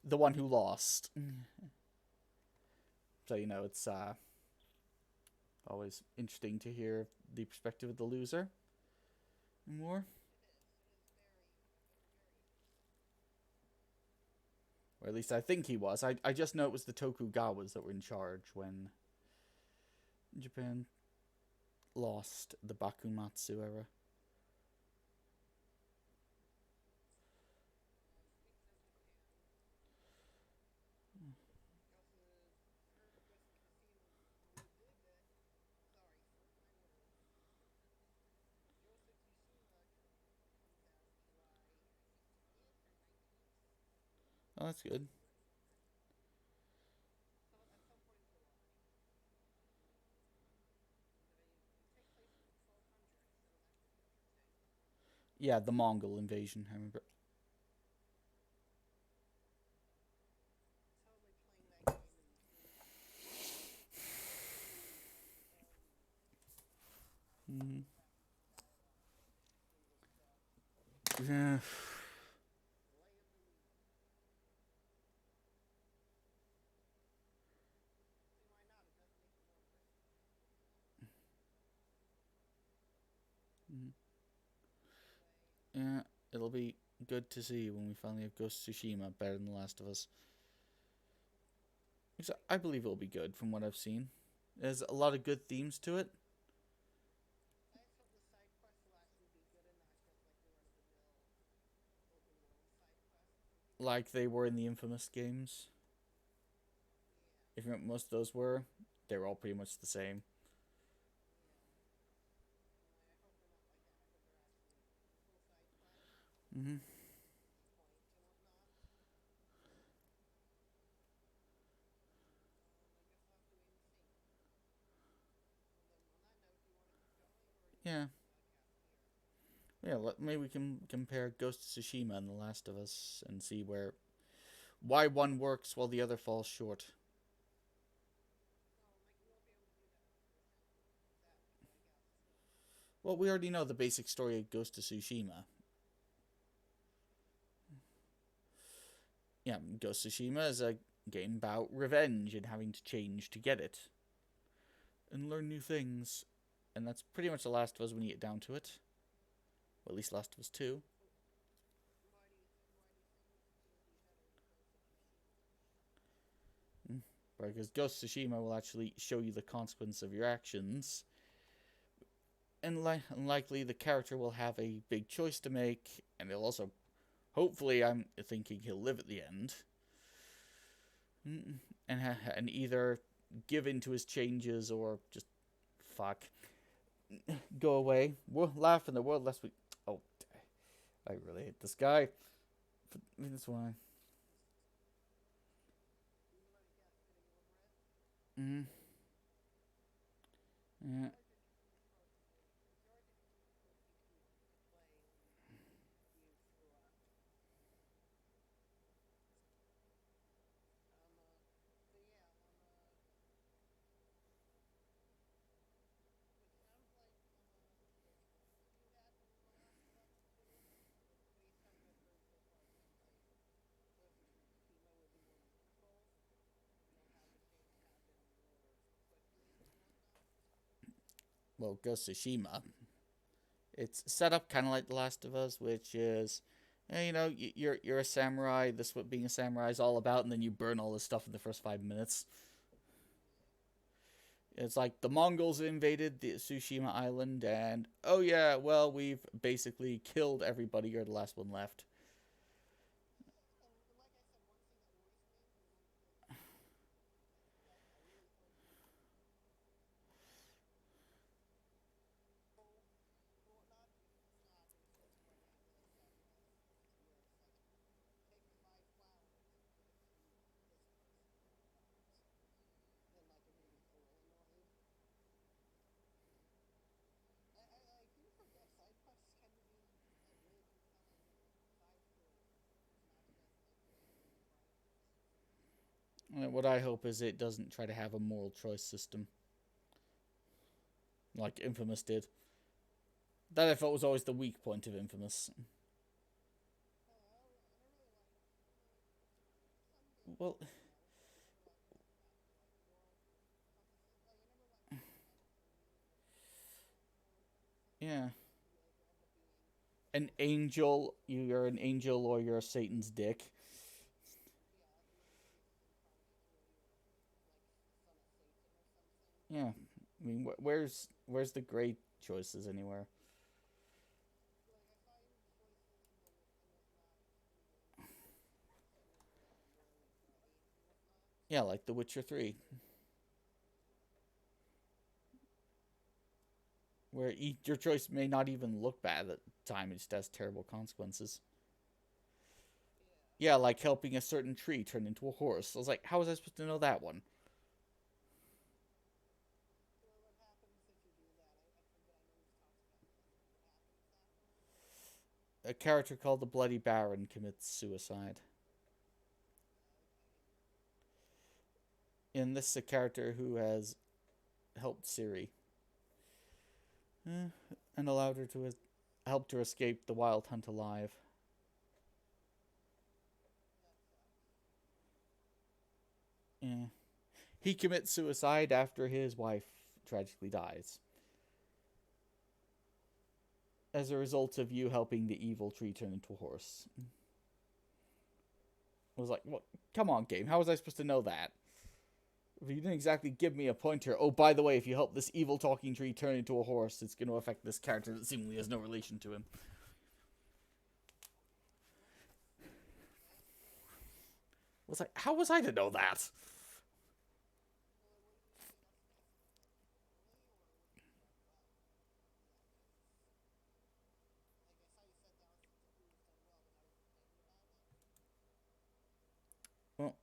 The one who lost. So, it's always interesting to hear the perspective of the loser more. Or at least I think he was. I just know it was the Tokugawas that were in charge when Japan lost the Bakumatsu era. that's good. Yeah, the Mongol invasion. I remember. Mm-hmm. Yeah. Mm-hmm. Yeah, it'll be good to see when we finally have Ghost of Tsushima better than The Last of Us. Because I believe it'll be good from what I've seen. There's a lot of good themes to it, like they were in the Infamous games. If you remember, most of those were, they were all pretty much the same. Mm-hmm. Yeah, yeah. Maybe we can compare Ghost of Tsushima and The Last of Us and see why one works while the other falls short. Well, we already know the basic story of Ghost of Tsushima. Yeah, Ghost of Tsushima is a game about revenge and having to change to get it and learn new things. And that's pretty much The Last of Us when you get down to it. Well, at least Last of Us 2. Mm. Because Ghost of Tsushima will actually show you the consequence of your actions. And likely the character will have a big choice to make, and he'll also, hopefully, I'm thinking he'll live at the end. And either give in to his changes or just fuck go away. We'll laugh in the world lest we. Oh, I really hate this guy. That's why. Mm, yeah. Well, Ghost of Tsushima. It's set up kind of like The Last of Us, which is, you're a samurai. This is what being a samurai is all about, and then you burn all this stuff in the first 5 minutes. It's like the Mongols invaded the Tsushima island, and oh yeah, well we've basically killed everybody. You're the last one left. What I hope is it doesn't try to have a moral choice system like Infamous did. That I thought was always the weak point of Infamous. Well, yeah, an angel. You're an angel, or you're Satan's dick. Yeah, I mean, where's the great choices anywhere? Yeah, like The Witcher 3, where your choice may not even look bad at the time; it just has terrible consequences. Yeah, like helping a certain tree turn into a horse. I was like, how was I supposed to know that one? A character called the Bloody Baron commits suicide. And this is a character who has helped Ciri and allowed her to helped her escape the Wild Hunt alive. Yeah. He commits suicide after his wife tragically dies. As a result of you helping the evil tree turn into a horse. I was like, well, come on, game. How was I supposed to know that? If you didn't exactly give me a pointer. Oh, by the way, if you help this evil talking tree turn into a horse, it's going to affect this character that seemingly has no relation to him. I was like, how was I to know that? Well,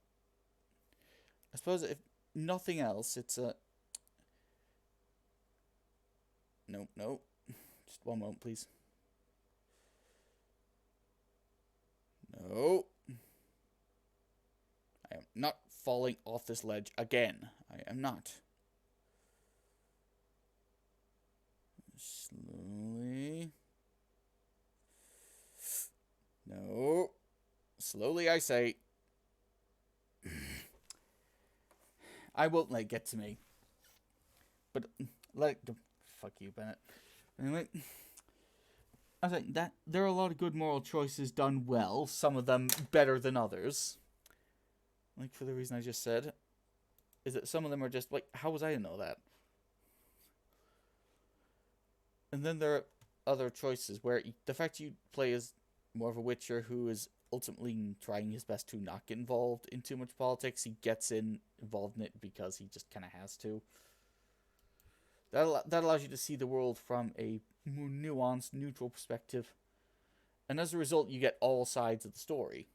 I suppose if nothing else, it's a... Nope, nope. Just one moment, please. No. I am not falling off this ledge again. I am not. Slowly. No. Slowly, I say. I won't let it get to me. But let it... Fuck you, Bennett. Anyway, I think that there are a lot of good moral choices done well. Some of them better than others. Like, for the reason I just said. Is that some of them are just like, how was I to know that? And then there are other choices where the fact you play as more of a Witcher who is ultimately trying his best to not get involved in too much politics, he gets involved in it because he just kind of has to. That allows you to see the world from a more nuanced, neutral perspective. And as a result, you get all sides of the story.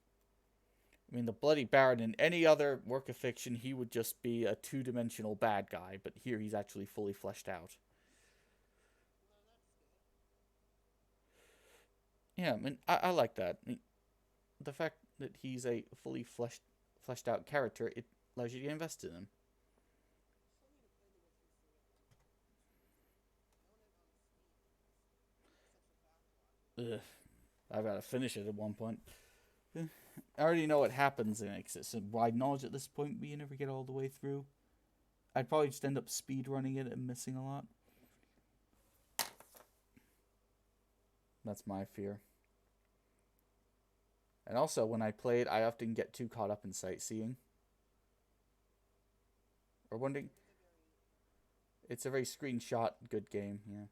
I mean, the Bloody Baron in any other work of fiction, he would just be a two-dimensional bad guy, but here he's actually fully fleshed out. Yeah, I mean, I like that. I mean, the fact that he's a fully fleshed out character, it allows you to get invested in him. Ugh, I've got to finish it at one point. I already know what happens in it, 'cause it's wide knowledge at this point, but you never get all the way through. I'd probably just end up speed running it and missing a lot. That's my fear. And also, when I play it, I often get too caught up in sightseeing. Or wondering, it's a very screenshot good game, yeah.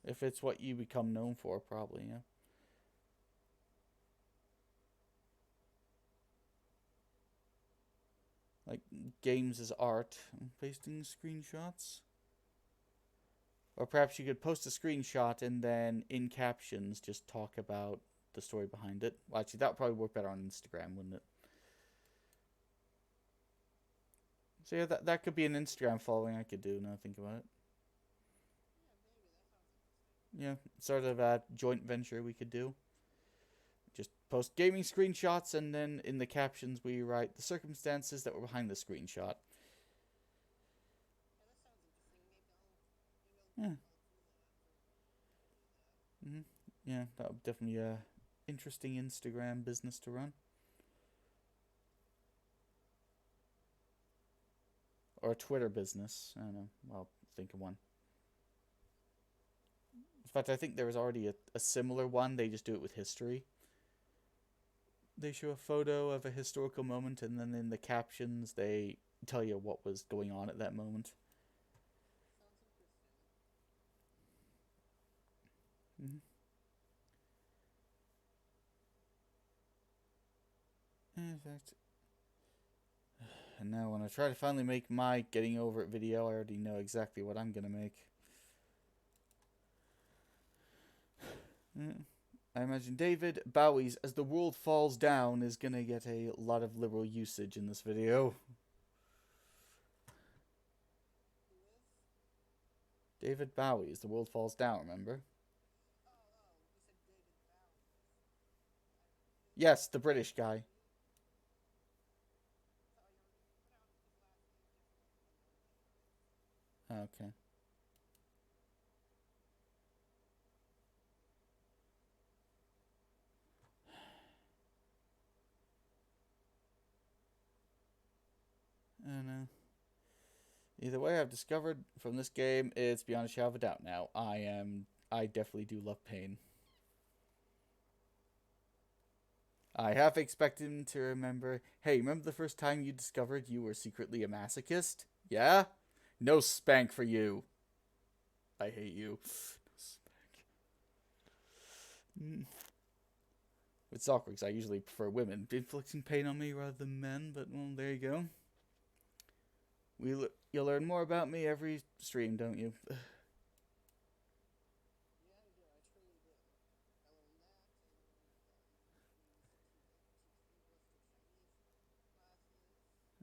If it's what you become known for, probably, yeah. Like, games as art, pasting screenshots. Or perhaps you could post a screenshot and then in captions just talk about the story behind it. Well, actually, that would probably work better on Instagram, wouldn't it? So yeah, that could be an Instagram following I could do now I think about it. Yeah, sort of a joint venture we could do. Just post gaming screenshots and then in the captions we write the circumstances that were behind the screenshot. Yeah. hmm Yeah, that would definitely be a interesting Instagram business to run. Or a Twitter business. I don't know. I'll think of one. In fact, I think there was already a similar one. They just do it with history. They show a photo of a historical moment, and then in the captions, they tell you what was going on at that moment. Mm-hmm. In fact, and now when I try to finally make my getting over it video, I already know exactly what I'm gonna make. I imagine David Bowie's As the World Falls Down is gonna get a lot of liberal usage in this video. David Bowie, As the World Falls Down, remember? Yes, the British guy. Okay. I don't know. Either way, I've discovered from this game, it's beyond a shadow of a doubt now. I definitely do love pain. I half expect him to remember, hey, remember the first time you discovered you were secretly a masochist? Yeah? No spank for you. I hate you. No spank. It's awkward because I usually prefer women inflicting pain on me rather than men, but well, there you go. You'll learn more about me every stream, don't you?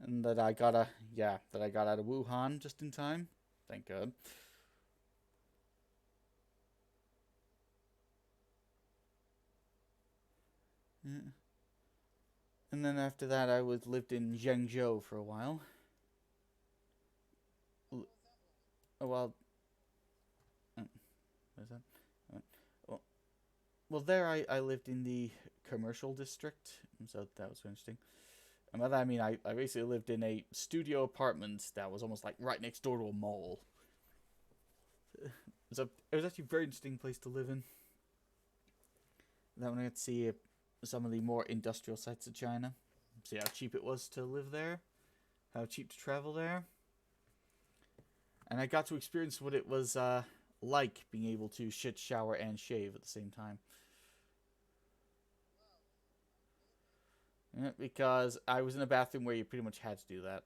And that I got out of Wuhan just in time. Thank God. Yeah. And then after that, I lived in Zhengzhou for a while. Well, what is that? Well, there I lived in the commercial district, so that was interesting. And by that I mean I basically lived in a studio apartment that was almost like right next door to a mall. So it was actually a very interesting place to live in. Then I got to see some of the more industrial sites of China. See how cheap it was to live there, how cheap to travel there. And I got to experience what it was like being able to shit, shower, and shave at the same time. Yeah, because I was in a bathroom where you pretty much had to do that.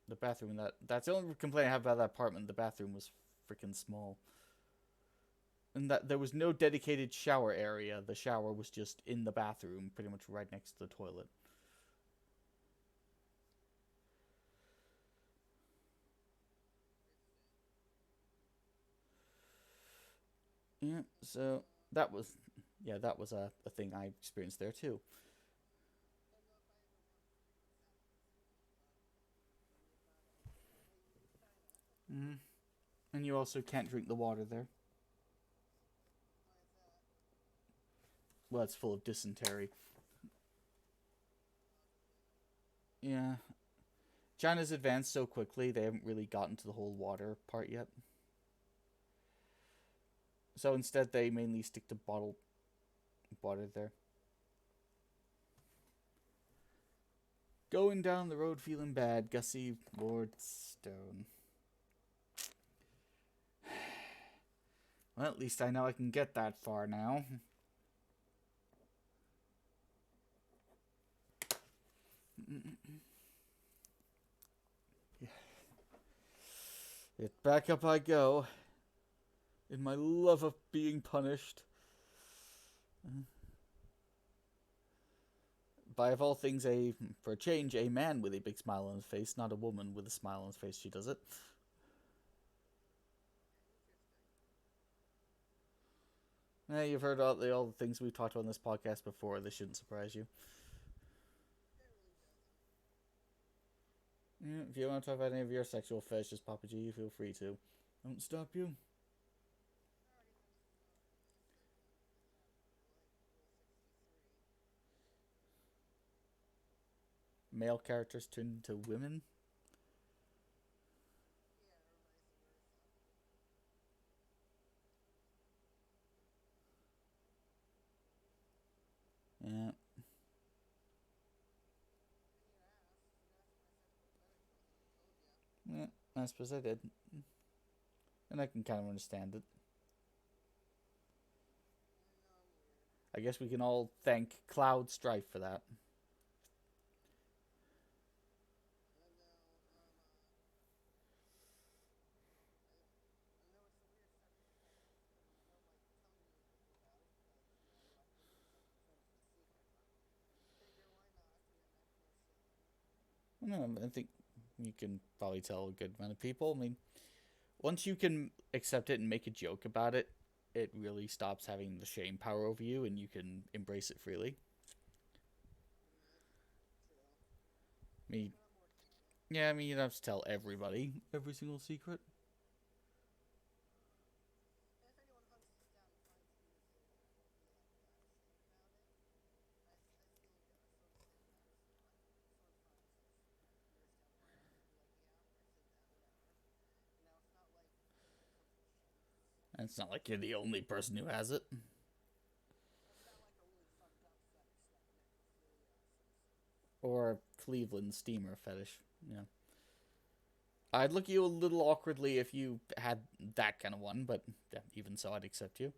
The bathroom that's the only complaint I have about that apartment. The bathroom was freaking small. And that there was no dedicated shower area. The shower was just in the bathroom, pretty much right next to the toilet. Yeah, so that was a thing I experienced there too. Mm. And you also can't drink the water there. Well, it's full of dysentery. Yeah. China's advanced so quickly, they haven't really gotten to the whole water part yet. So instead, they mainly stick to bottled water there. Going down the road feeling bad, Gussie Wardstone. Well, at least I know I can get that far now. Yet back up I go. In my love of being punished. By of all things, for a change, a man with a big smile on his face, not a woman with a smile on his face. She does it. You've heard all the things we've talked about in this podcast before. This shouldn't surprise you. Yeah, if you want to talk about any of your sexual fetishes, Papa G, feel free to. I won't stop you. Male characters turned into women. Yeah. Yeah, I suppose I did. And I can kind of understand it. I guess we can all thank Cloud Strife for that. No, I think you can probably tell a good amount of people. I mean, once you can accept it and make a joke about it, it really stops having the shame power over you, and you can embrace it freely. Me, yeah, I mean, you don't have to tell everybody every single secret. And it's not like you're the only person who has it. Or Cleveland steamer fetish. Yeah. I'd look at you a little awkwardly if you had that kind of one, but yeah, even so, I'd accept you.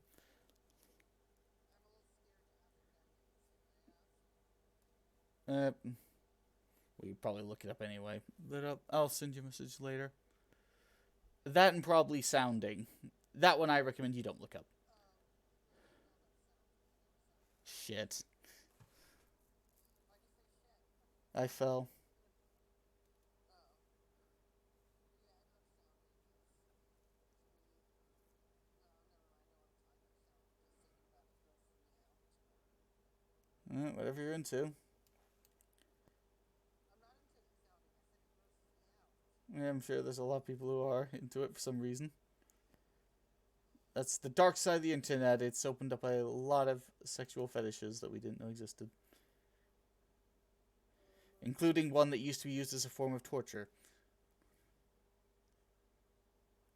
Uh, we probably look it up anyway. But I'll send you a message later. That and probably sounding. That one I recommend you don't look up. Shit. I fell. Whatever you're into. Yeah, I'm sure there's a lot of people who are into it for some reason. That's the dark side of the internet. It's opened up a lot of sexual fetishes that we didn't know existed, including one that used to be used as a form of torture.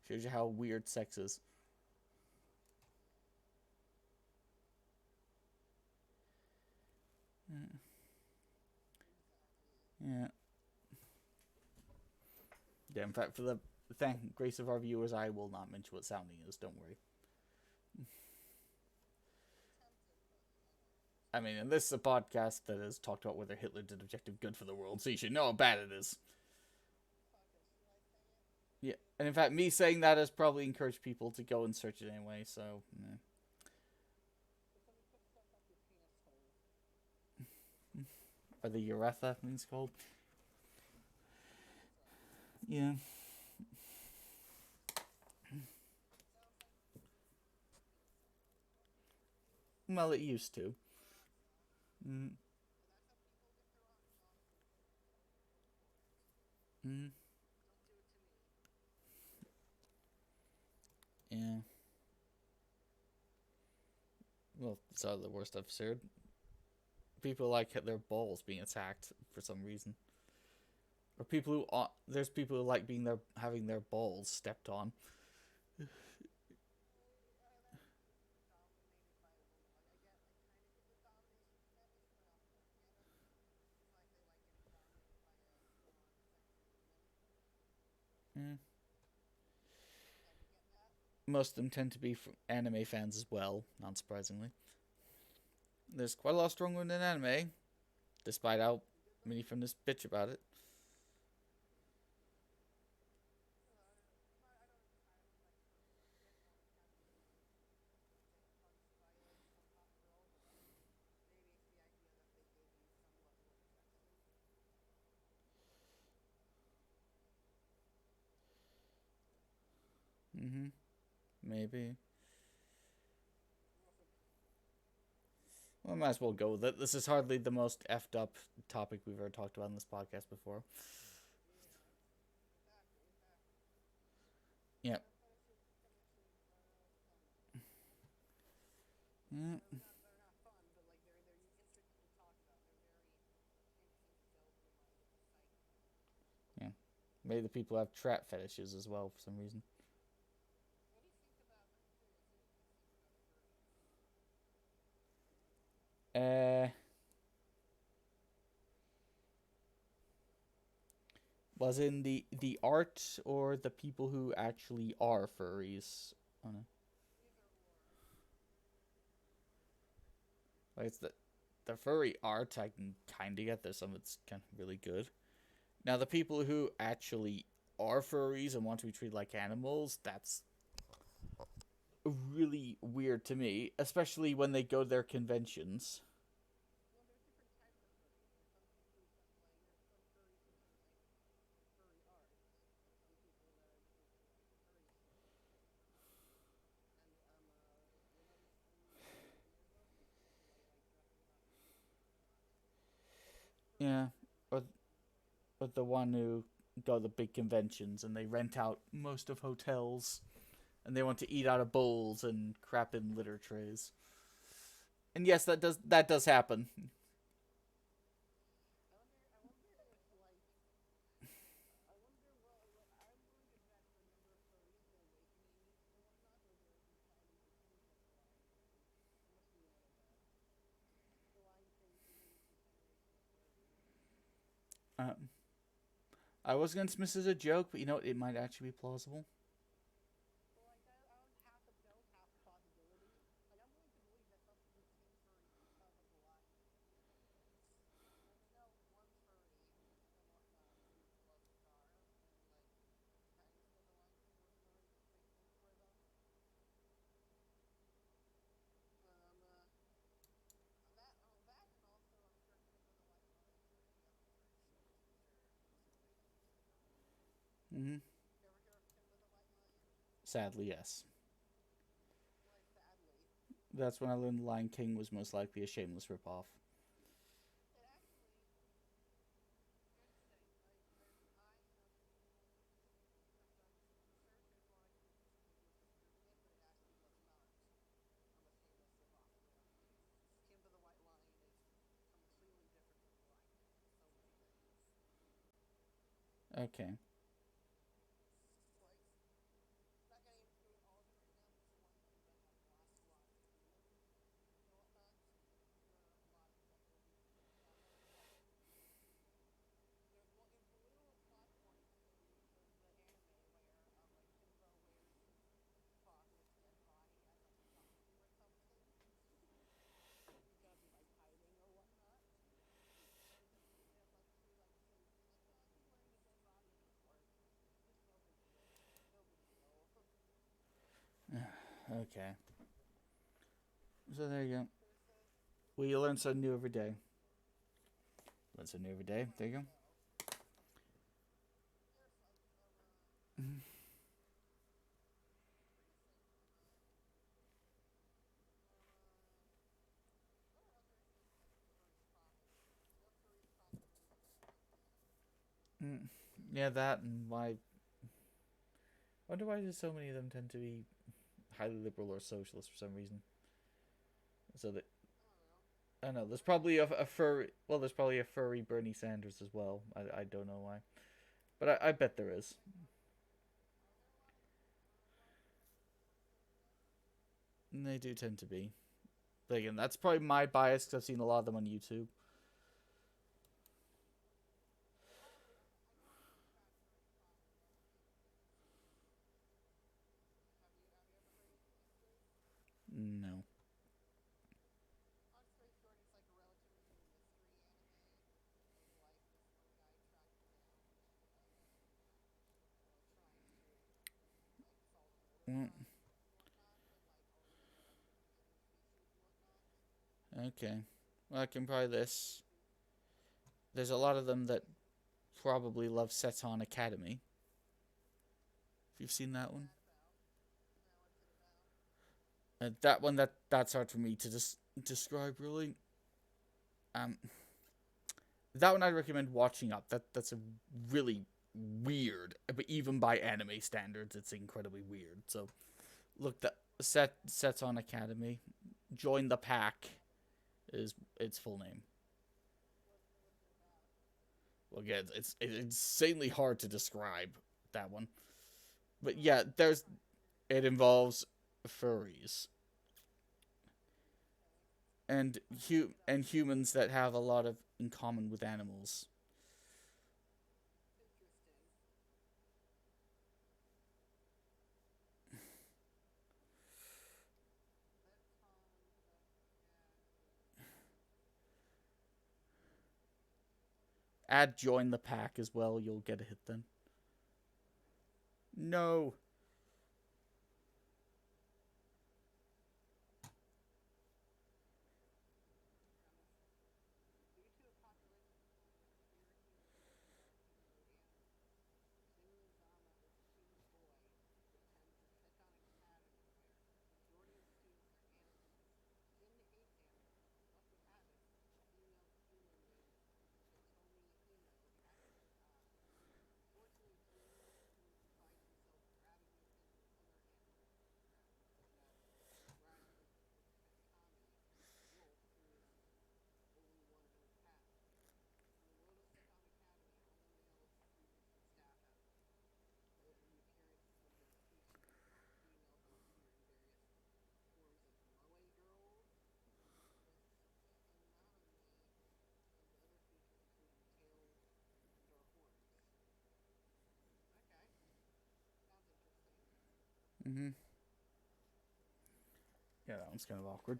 Shows you how weird sex is. Yeah. Yeah, in fact, for the thank grace of our viewers, I will not mention what sounding is. Don't worry. I mean, and this is a podcast that has talked about whether Hitler did objective good for the world, so you should know how bad it is. Yeah, and in fact, me saying that has probably encouraged people to go and search it anyway. So, or the urethra, I think it's called. Yeah. Well, it used to. Mm. Mm. Yeah. Well, it's not the worst I've heard. People like their balls being attacked for some reason, or people who there's people who like being their having their balls stepped on. Mm. Most of them tend to be anime fans as well, not surprisingly. There's quite a lot of strong women in anime, despite how many from this bitch about it. Mm-hmm. Maybe. Well, I might as well go with it. This is hardly the most effed up topic we've ever talked about in this podcast before. Yeah. Mm. Yeah. Maybe the people have trap fetishes as well for some reason. Uh, was in the art or the people who actually are furries? Oh no. Like it's the furry art I can kind of get. There's some that's kind of really good. Now the people who actually are furries and want to be treated like animals, that's really weird to me, especially when they go to their conventions. Yeah, or the one who go to the big conventions and they rent out most of hotels and they want to eat out of bowls and crap in litter trays. And yes, that does happen. Um, I was gonna dismiss it as a joke, but you know what? It might actually be plausible. Mm-hmm. Sadly, yes. That's when I learned the Lion King was most likely a shameless ripoff. Okay. Okay. So there you go. Well, you learn something new every day. Learn something new every day. There you go. Mm. Yeah, that and why. Wonder why do so many of them tend to be highly liberal or socialist for some reason. So that I don't know. There's probably a furry. Well, there's probably a furry Bernie Sanders as well. I don't know why, but I bet there is. And they do tend to be. But again, that's probably my bias because I've seen a lot of them on YouTube. No. Mm, okay. Well, I can probably this. There's a lot of them that probably love Seton Academy. If you've seen that one, that one that's hard for me to describe really. Um, that one I'd recommend watching up. That's a really weird, but even by anime standards, it's incredibly weird. So look, that sets on Academy. Join the pack is its full name. Well, again, it's insanely hard to describe that one. But yeah, there's it involves furries and humans that have a lot of in common with animals. Add join the pack as well. You'll get a hit then. No. Mm-hmm. Yeah, that one's kind of awkward.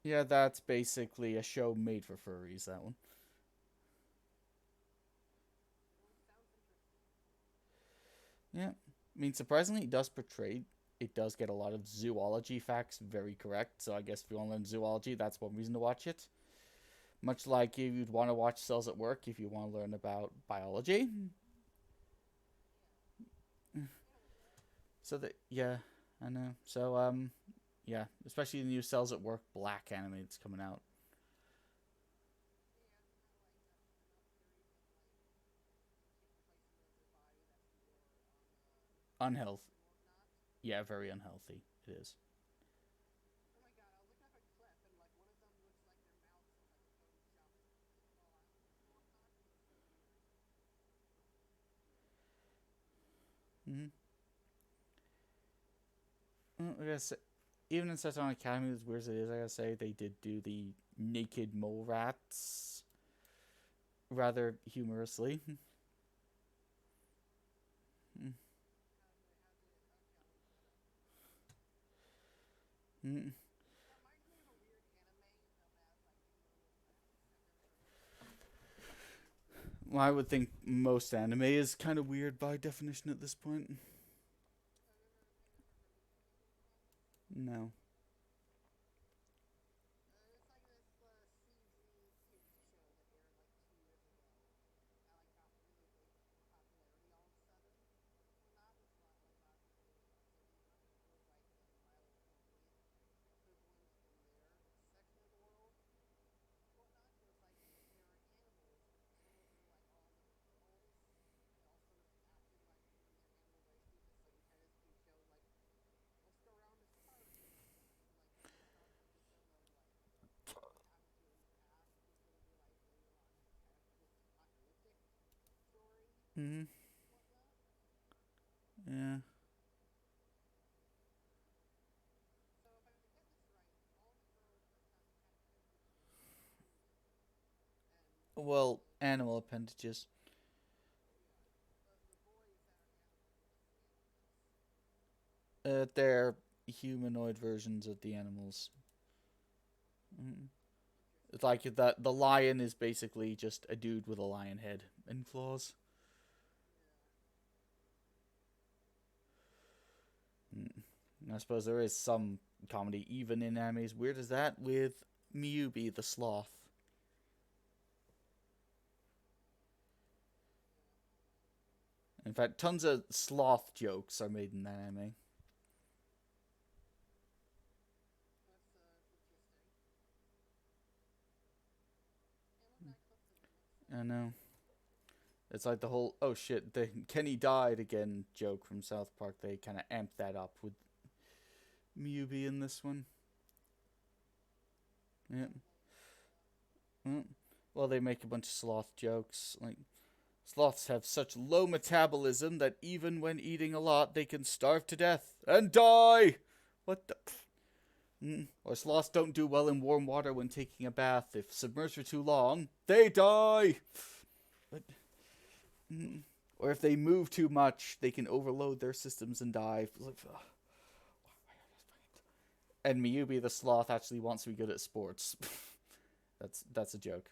Yeah, that's basically a show made for furries, that one. Yeah. I mean, surprisingly, it does get a lot of zoology facts very correct. So I guess if you want to learn zoology, that's one reason to watch it. Much like you'd want to watch Cells at Work if you want to learn about biology. So that, yeah, I know. So, yeah, especially the new Cells at Work Black anime that's coming out. Unhealthy. Yeah, very unhealthy. It is. Mm-hmm. I guess even in Seton Academy, as weird as it is, I gotta say they did do the naked mole rats rather humorously. Well, I would think most anime is kind of weird by definition at this point. No. Hmm. Yeah. Well, animal appendages. They're humanoid versions of the animals. Mm. It's like that the lion is basically just a dude with a lion head and claws. Mm. I suppose there is some comedy even in animes. Weird as that with Miyubi the sloth. In fact, tons of sloth jokes are made in that anime. I know. It's like the whole "oh shit, Kenny died again" joke from South Park. They kind of amped that up with Miyubi in this one. Yeah. Mm. Well, they make a bunch of sloth jokes. Like sloths have such low metabolism that even when eating a lot, they can starve to death and die. What the? Or sloths don't do well in warm water when taking a bath. If submerged for too long, they die. But or if they move too much, they can overload their systems and die. And Miyubi the sloth actually wants to be good at sports. That's a joke.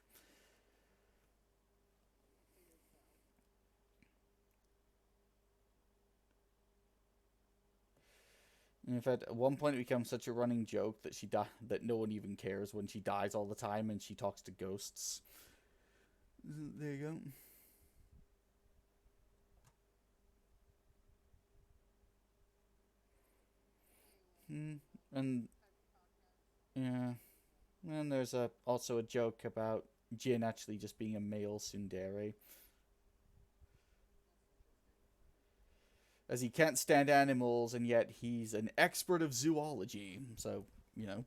And in fact, at one point it becomes such a running joke that that no one even cares when she dies all the time and she talks to ghosts. There you go. And yeah, and there's also a joke about Jin actually just being a male tsundere, as he can't stand animals and yet he's an expert of zoology. So you know,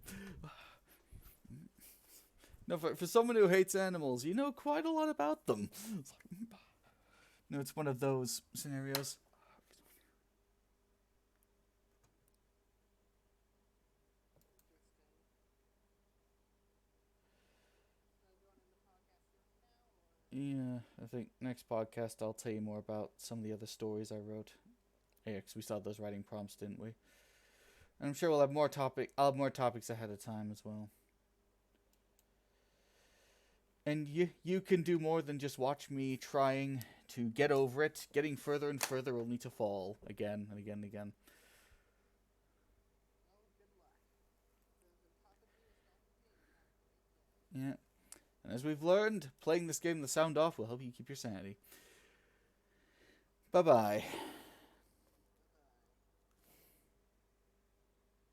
no, for someone who hates animals, you know quite a lot about them. It's like, no, it's one of those scenarios. Yeah, I think next podcast I'll tell you more about some of the other stories I wrote. Yeah, 'cause we saw those writing prompts, didn't we? And I'm sure we'll have more I'll have more topics ahead of time as well. And you can do more than just watch me trying to get over it, getting further and further only to fall again and again and again. Yeah. And as we've learned, playing this game the sound off will help you keep your sanity. Bye bye.